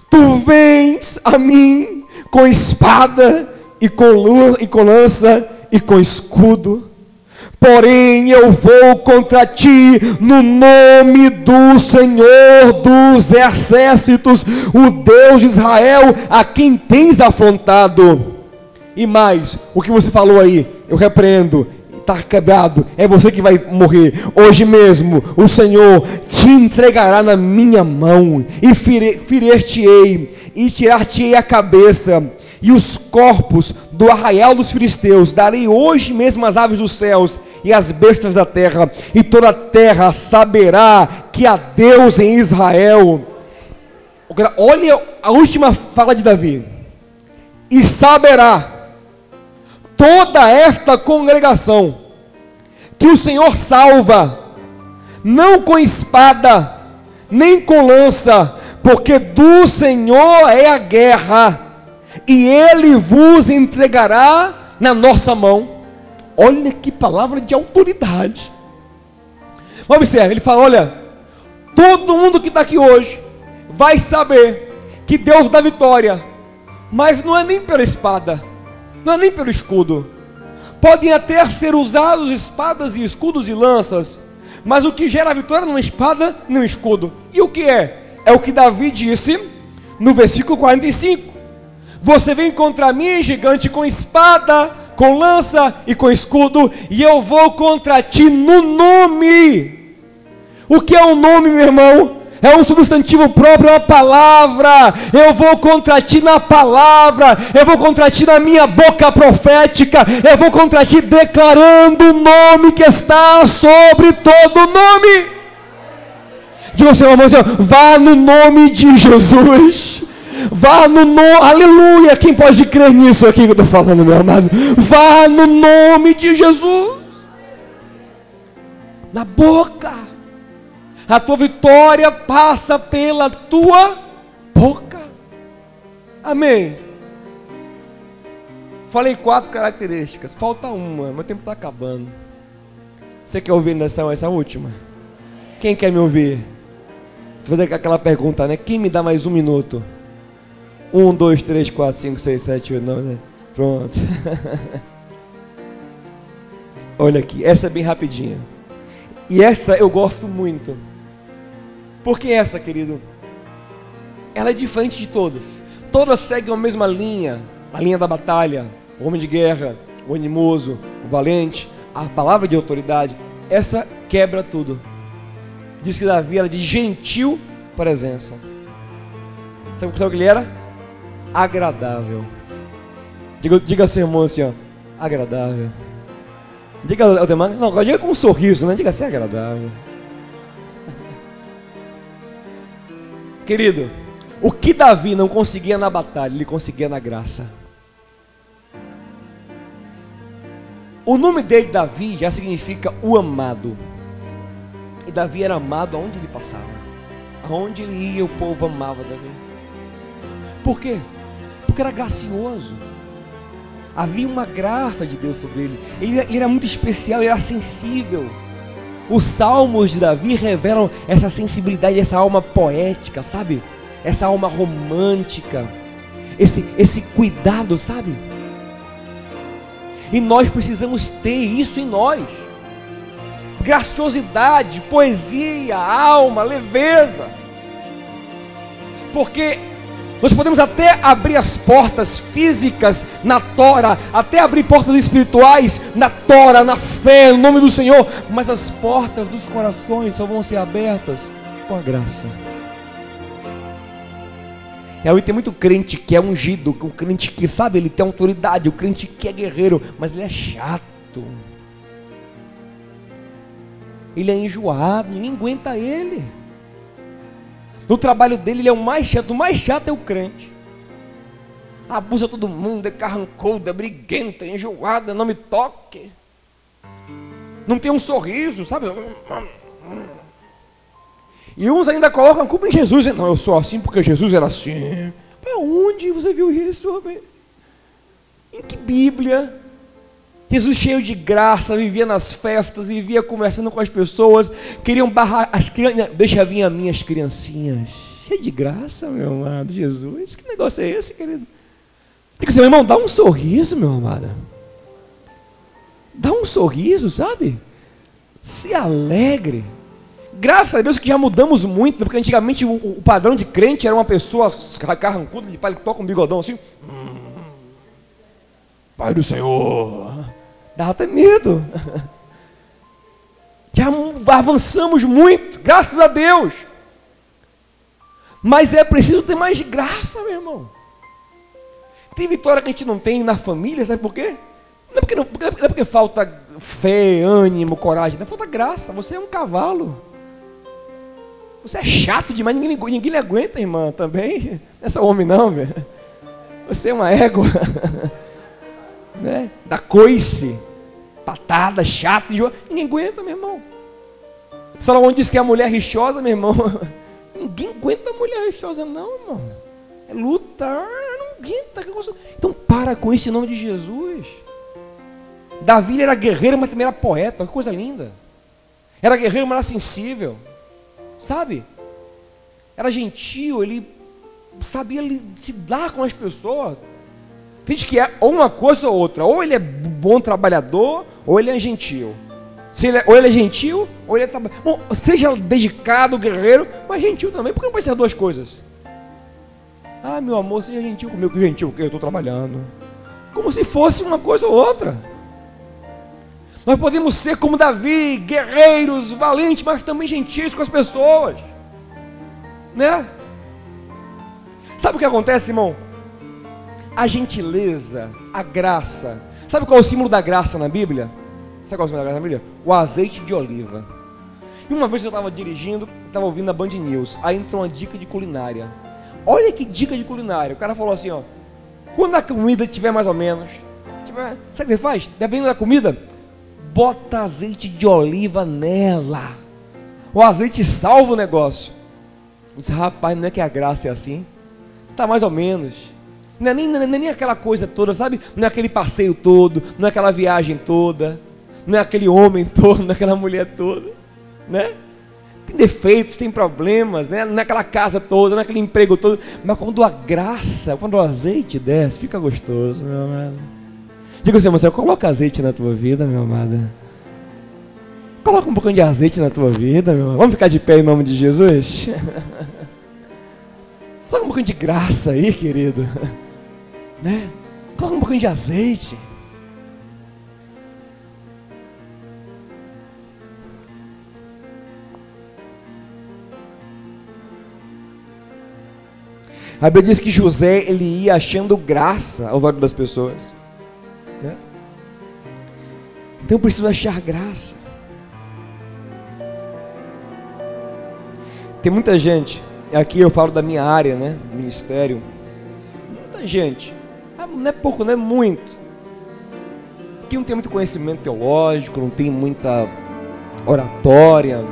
tu vens a mim com espada e com lança e com escudo, porém eu vou contra ti no nome do Senhor dos exércitos, o Deus de Israel, a quem tens afrontado. E mais, o que você falou aí, eu repreendo, está quebrado, é você que vai morrer. Hoje mesmo o Senhor te entregará na minha mão, e ferir-te-ei, e tirar-te-ei a cabeça, e os corpos do arraial dos filisteus darei hoje mesmo às aves dos céus e às bestas da terra, e toda a terra saberá que há Deus em Israel. Olha a última fala de Davi: e saberá toda esta congregação que o Senhor salva, não com espada, nem com lança, porque do Senhor é a guerra, e Ele vos entregará na nossa mão. Olha que palavra de autoridade. Observe, ele fala: olha, todo mundo que está aqui hoje vai saber que Deus dá vitória, mas não é nem pela espada, não é nem pelo escudo. Podem até ser usados espadas e escudos e lanças, mas o que gera a vitória não é espada nem escudo. E o que é? É o que Davi disse no versículo 45: você vem contra mim, gigante, com espada, com lança e com escudo, e eu vou contra ti no nome. O que é um nome, meu irmão? É um substantivo próprio, é uma palavra. Eu vou contra ti na palavra, eu vou contra ti na minha boca profética, eu vou contra ti declarando o nome que está sobre todo nome. Diga ao seu irmão assim: vá no nome de Jesus. Vá no nome, aleluia. Quem pode crer nisso aqui que eu estou falando, meu amado? Vá no nome de Jesus. Na boca. A tua vitória passa pela tua boca. Amém. Falei 4 características, falta uma, meu tempo está acabando. Você quer ouvir essa última? Quem quer me ouvir? Vou fazer aquela pergunta, né? Quem me dá mais 1 minuto? 1, 2, 3, 4, 5, 6, 7, 8, 9, né? Pronto. Olha aqui, essa é bem rapidinha. E essa eu gosto muito. Porque essa, querido, ela é diferente de todas. Todas seguem a mesma linha, a linha da batalha, o homem de guerra, o animoso, o valente, a palavra de autoridade. Essa quebra tudo. Diz que Davi era de gentil presença. Sabe o que ele era? Agradável. Diga ao seu irmão assim, ó, agradável. Diga ao demais, não, diga com um sorriso, né? Diga assim, agradável. Querido, o que Davi não conseguia na batalha, ele conseguia na graça. O nome dele, Davi, já significa o amado. E Davi era amado aonde ele passava. Aonde ele ia, o povo amava Davi. Por quê? Porque era gracioso. Havia uma graça de Deus sobre ele. Ele era muito especial, ele era sensível. Os salmos de Davi revelam essa sensibilidade, essa alma poética, sabe? Essa alma romântica, esse cuidado, sabe? E nós precisamos ter isso em nós. Graciosidade, poesia, alma, leveza. Porque nós podemos até abrir as portas físicas na Tora, até abrir portas espirituais na Tora, na fé, no nome do Senhor, mas as portas dos corações só vão ser abertas com a graça. E aí tem muito crente que é ungido, o crente que sabe, ele tem autoridade, o crente que é guerreiro, mas ele é chato. Ele é enjoado, ninguém aguenta ele. No trabalho dele ele é o mais chato é o crente. Abusa todo mundo, é carrancuda, é briguenta, é enjoada, não me toque. Não tem um sorriso, sabe? E uns ainda colocam a culpa em Jesus. Não, eu sou assim porque Jesus era assim. Para onde você viu isso, homem? Em que Bíblia? Jesus cheio de graça, vivia nas festas, vivia conversando com as pessoas, queriam barrar as crianças, deixa vir as minhas criancinhas, cheio de graça, meu amado Jesus, que negócio é esse, querido? Diga assim, meu irmão, dá um sorriso, meu amado, dá um sorriso, sabe? Se alegre. Graças a Deus que já mudamos muito, porque antigamente o padrão de crente era uma pessoa carrancuda de paletó com um bigodão assim, Pai do Senhor, dá até medo. Já avançamos muito, graças a Deus. Mas é preciso ter mais graça, meu irmão. Tem vitória que a gente não tem na família, sabe por quê? Não é porque falta fé, ânimo, coragem, não, falta graça. Você é um cavalo. Você é chato demais, ninguém lhe aguenta, irmã, também. Não é só homem não, velho. Você é uma égua. Né? Da coice, patada, chato, ninguém aguenta, meu irmão. Salomão diz que a mulher rixosa, meu irmão, ninguém aguenta a mulher rixosa não, irmão. É luta, não aguenta. Então para com isso em nome de Jesus. Davi era guerreiro, mas também era poeta, que coisa linda. Era guerreiro, mas era sensível, sabe? Era gentil, ele sabia se dar com as pessoas. Tem gente que é ou uma coisa ou outra, ou ele é bom trabalhador, ou ele é gentil. Ou ele é gentil, ou ele é trabalhador. Bom, seja dedicado, guerreiro, mas gentil também. Por que não pode ser duas coisas? Ah, meu amor, seja gentil comigo. Gentil porque eu estou trabalhando. Como se fosse uma coisa ou outra. Nós podemos ser como Davi, guerreiros, valentes, mas também gentis com as pessoas, né? Sabe o que acontece, irmão? A gentileza, a graça. Sabe qual é o símbolo da graça na Bíblia? Sabe qual é o símbolo da graça na Bíblia? O azeite de oliva. E uma vez eu estava dirigindo, estava ouvindo a Band News, aí entrou uma dica de culinária. Olha que dica de culinária. O cara falou assim, ó, quando a comida estiver mais ou menos, sabe o que você faz? Dependendo da comida, bota azeite de oliva nela. O azeite salva o negócio. Eu disse, rapaz, não é que a graça é assim? Tá mais ou menos. Não é nem aquela coisa toda, sabe? Não é aquele passeio todo, não é aquela viagem toda, não é aquele homem todo, não é aquela mulher toda, né? Tem defeitos, tem problemas, né? Não é aquela casa toda, não é aquele emprego todo, mas quando a graça, quando o azeite desce, fica gostoso, meu amado. Diga assim, você coloca azeite na tua vida, meu amado. Coloca um pouquinho de azeite na tua vida, meu amado. Vamos ficar de pé em nome de Jesus? Coloca um pouquinho de graça aí, querido. Né? Coloca um pouquinho de azeite. A Bíblia diz que José, ele ia achando graça aos olhos das pessoas. Né? Então eu preciso achar graça. Tem muita gente, aqui eu falo da minha área, né, do ministério, muita gente, não é pouco, não é muito, que não tem muito conhecimento teológico, não tem muita oratória,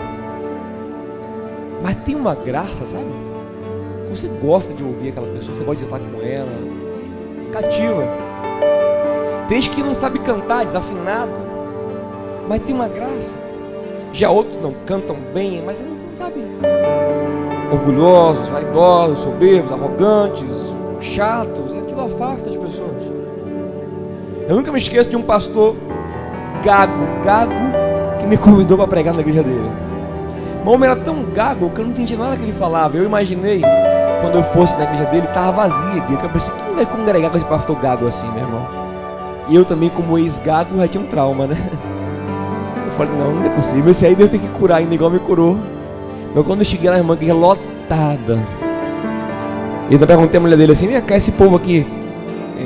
mas tem uma graça, sabe? Você gosta de ouvir aquela pessoa, você gosta de estar com ela, cativa. Tem gente que não sabe cantar, desafinado, mas tem uma graça. Já outros não cantam bem, mas não sabe. Orgulhosos, vaidosos, soberbos, arrogantes, chatos, e aquilo afasta as pessoas. Eu nunca me esqueço de um pastor gago, que me convidou para pregar na igreja dele. O homem era tão gago que eu não entendi nada que ele falava. Eu imaginei, quando eu fosse na igreja dele, estava vazia. Eu pensei, quem vai congregar com esse pastor gago assim, meu irmão? E eu também, como ex-gago, já tinha um trauma, né? Eu falei, não é possível, esse aí Deus tem que curar ainda, igual me curou. Então quando eu cheguei lá, a irmã, que é lotada. E eu perguntei a mulher dele assim, vem cá, esse povo aqui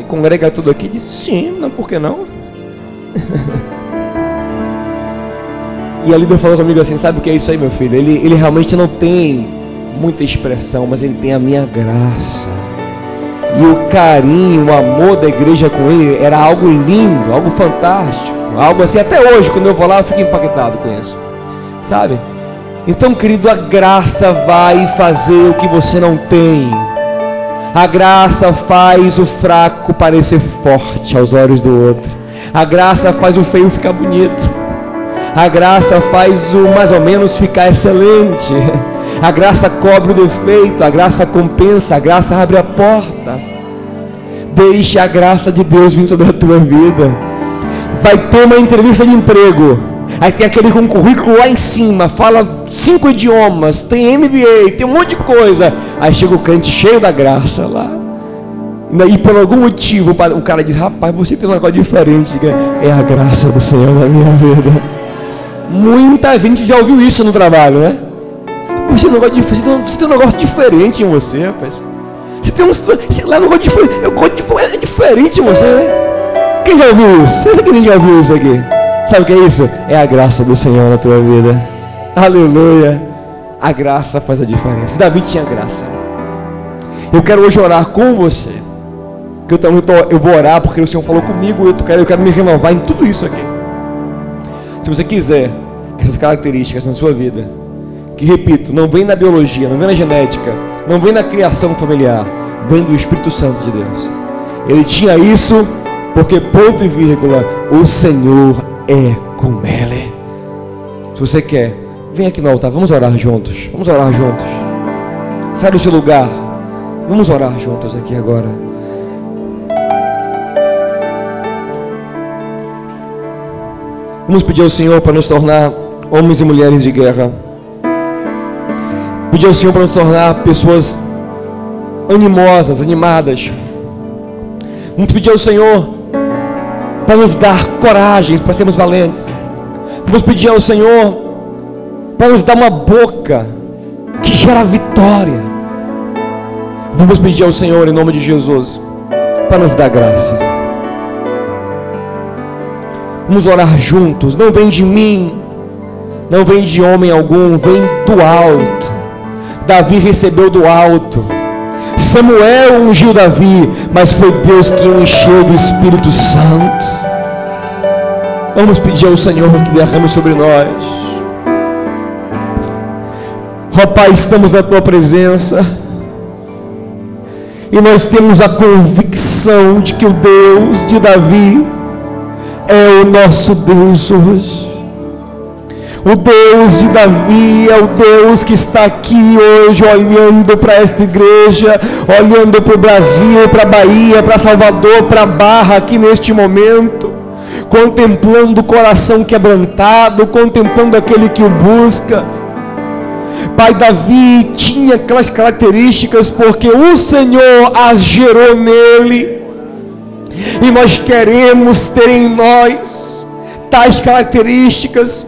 congrega tudo aqui? Disse, sim, não, por que não? E a líder falou comigo assim, sabe o que é isso aí, meu filho? Ele realmente não tem muita expressão, mas ele tem a minha graça. E o carinho, o amor da igreja com ele era algo lindo, algo fantástico, algo assim, até hoje, quando eu vou lá, eu fico impactado com isso, sabe? Então, querido, a graça vai fazer o que você não tem. A graça faz o fraco parecer forte aos olhos do outro. A graça faz o feio ficar bonito. A graça faz o mais ou menos ficar excelente. A graça cobre o defeito, a graça compensa, a graça abre a porta. Deixe a graça de Deus vir sobre a tua vida. Vai ter uma entrevista de emprego. Aí tem aquele com currículo lá em cima, fala 5 idiomas, tem MBA, tem um monte de coisa. Aí chega o crente cheio da graça lá. E por algum motivo o cara diz: rapaz, você tem um negócio diferente. É a graça do Senhor na minha vida. Muita gente já ouviu isso no trabalho, né? Você tem um negócio diferente em você, rapaz. Você tem um negócio diferente. É diferente em você, né? Quem já ouviu isso? Eu sei que ninguém já ouviu isso aqui. Sabe o que é isso? É a graça do Senhor na tua vida. Aleluia. A graça faz a diferença. Davi tinha graça. Eu quero hoje orar com você. Eu vou orar porque o Senhor falou comigo. Eu quero me renovar em tudo isso aqui. Se você quiser essas características na sua vida, que repito, não vem na biologia, não vem na genética, não vem na criação familiar, vem do Espírito Santo de Deus. Ele tinha isso porque, ponto e vírgula, o Senhor é com ele. Se você quer, vem aqui no altar, vamos orar juntos. Vamos orar juntos. Sai do seu lugar. Vamos orar juntos aqui agora. Vamos pedir ao Senhor para nos tornar homens e mulheres de guerra. Pedir ao Senhor para nos tornar pessoas animosas, animadas. Vamos pedir ao Senhor para nos dar coragem, para sermos valentes. Vamos pedir ao Senhor para nos dar uma boca que gera vitória. Vamos pedir ao Senhor, em nome de Jesus, para nos dar graça. Vamos orar juntos. Não vem de mim, não vem de homem algum, vem do alto. Davi recebeu do alto. Samuel ungiu Davi, mas foi Deus quem o encheu do Espírito Santo. Vamos pedir ao Senhor que derrame sobre nós. Ó Pai, estamos na Tua presença e nós temos a convicção de que o Deus de Davi é o nosso Deus hoje. O Deus de Davi é o Deus que está aqui hoje, olhando para esta igreja, olhando para o Brasil, para a Bahia, para Salvador, para a Barra, aqui neste momento, contemplando o coração quebrantado, contemplando aquele que o busca. Pai, Davi tinha aquelas características porque o Senhor as gerou nele, e nós queremos ter em nós tais características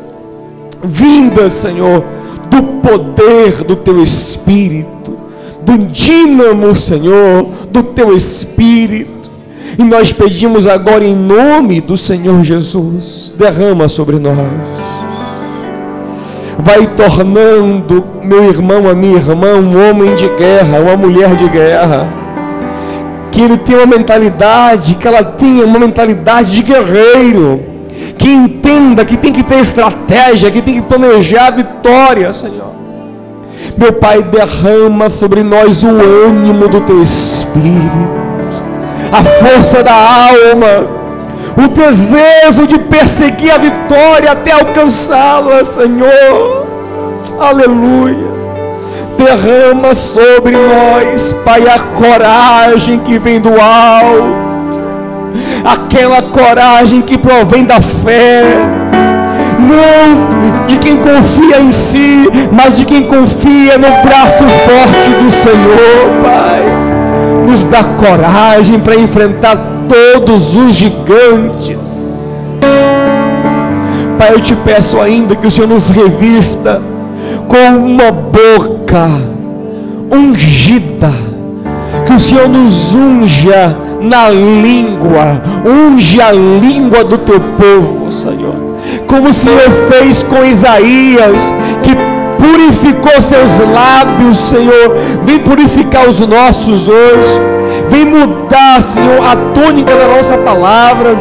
vindas, Senhor, do poder do Teu Espírito, do dínamo, Senhor, do Teu Espírito. E nós pedimos agora em nome do Senhor Jesus, derrama sobre nós. Vai tornando meu irmão, a minha irmã, um homem de guerra, uma mulher de guerra. Que ele tenha uma mentalidade, que ela tenha uma mentalidade de guerreiro, que entenda que tem que ter estratégia, que tem que planejar a vitória, Senhor. Meu Pai, derrama sobre nós o ânimo do Teu Espírito, a força da alma, o desejo de perseguir a vitória até alcançá-la, Senhor. Aleluia. Derrama sobre nós, Pai, a coragem que vem do alto, aquela coragem que provém da fé, não de quem confia em si, mas de quem confia no braço forte do Senhor. Pai, nos dá coragem para enfrentar todos os gigantes. Pai, eu te peço ainda que o Senhor nos revista com uma boca ungida, que o Senhor nos unja na língua, unge a língua do Teu povo, Senhor, como o Senhor fez com Isaías, que purificou seus lábios, Senhor. Vem purificar os nossos hoje, vem mudar, Senhor, a tônica da nossa palavra,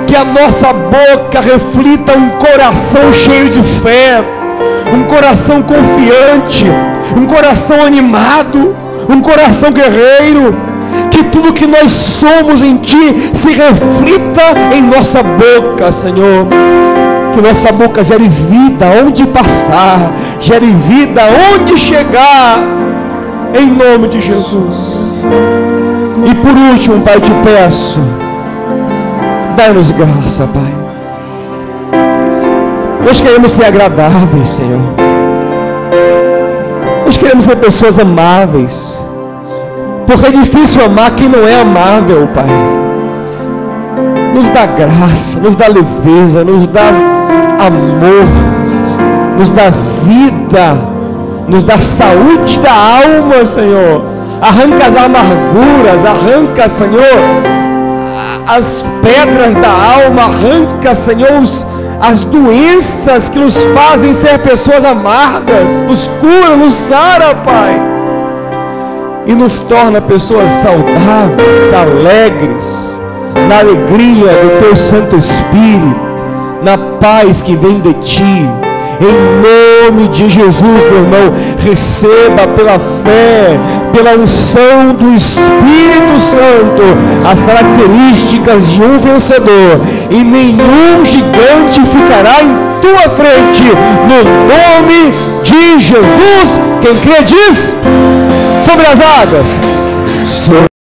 que a nossa boca reflita um coração cheio de fé, um coração confiante, um coração animado, um coração guerreiro, que tudo que nós somos em Ti se reflita em nossa boca, Senhor. Que nossa boca gere vida onde passar, gere vida onde chegar, em nome de Jesus. E por último, Pai, te peço, dá-nos graça, Pai. Nós queremos ser agradáveis, Senhor. Nós queremos ser pessoas amáveis, porque é difícil amar quem não é amável, Pai. Nos dá graça, nos dá leveza, nos dá amor, nos dá vida, nos dá saúde da alma, Senhor. Arranca as amarguras, arranca, Senhor, as pedras da alma, arranca, Senhor, as doenças que nos fazem ser pessoas amargas, nos cura, nos sara, Pai, e nos torna pessoas saudáveis, alegres, na alegria do Teu Santo Espírito, na paz que vem de Ti. Em nome de Jesus, meu irmão, receba pela fé, pela unção do Espírito Santo, as características de um vencedor, e nenhum gigante ficará em tua frente, no nome de Jesus. Quem crê diz: sobre as águas, sobre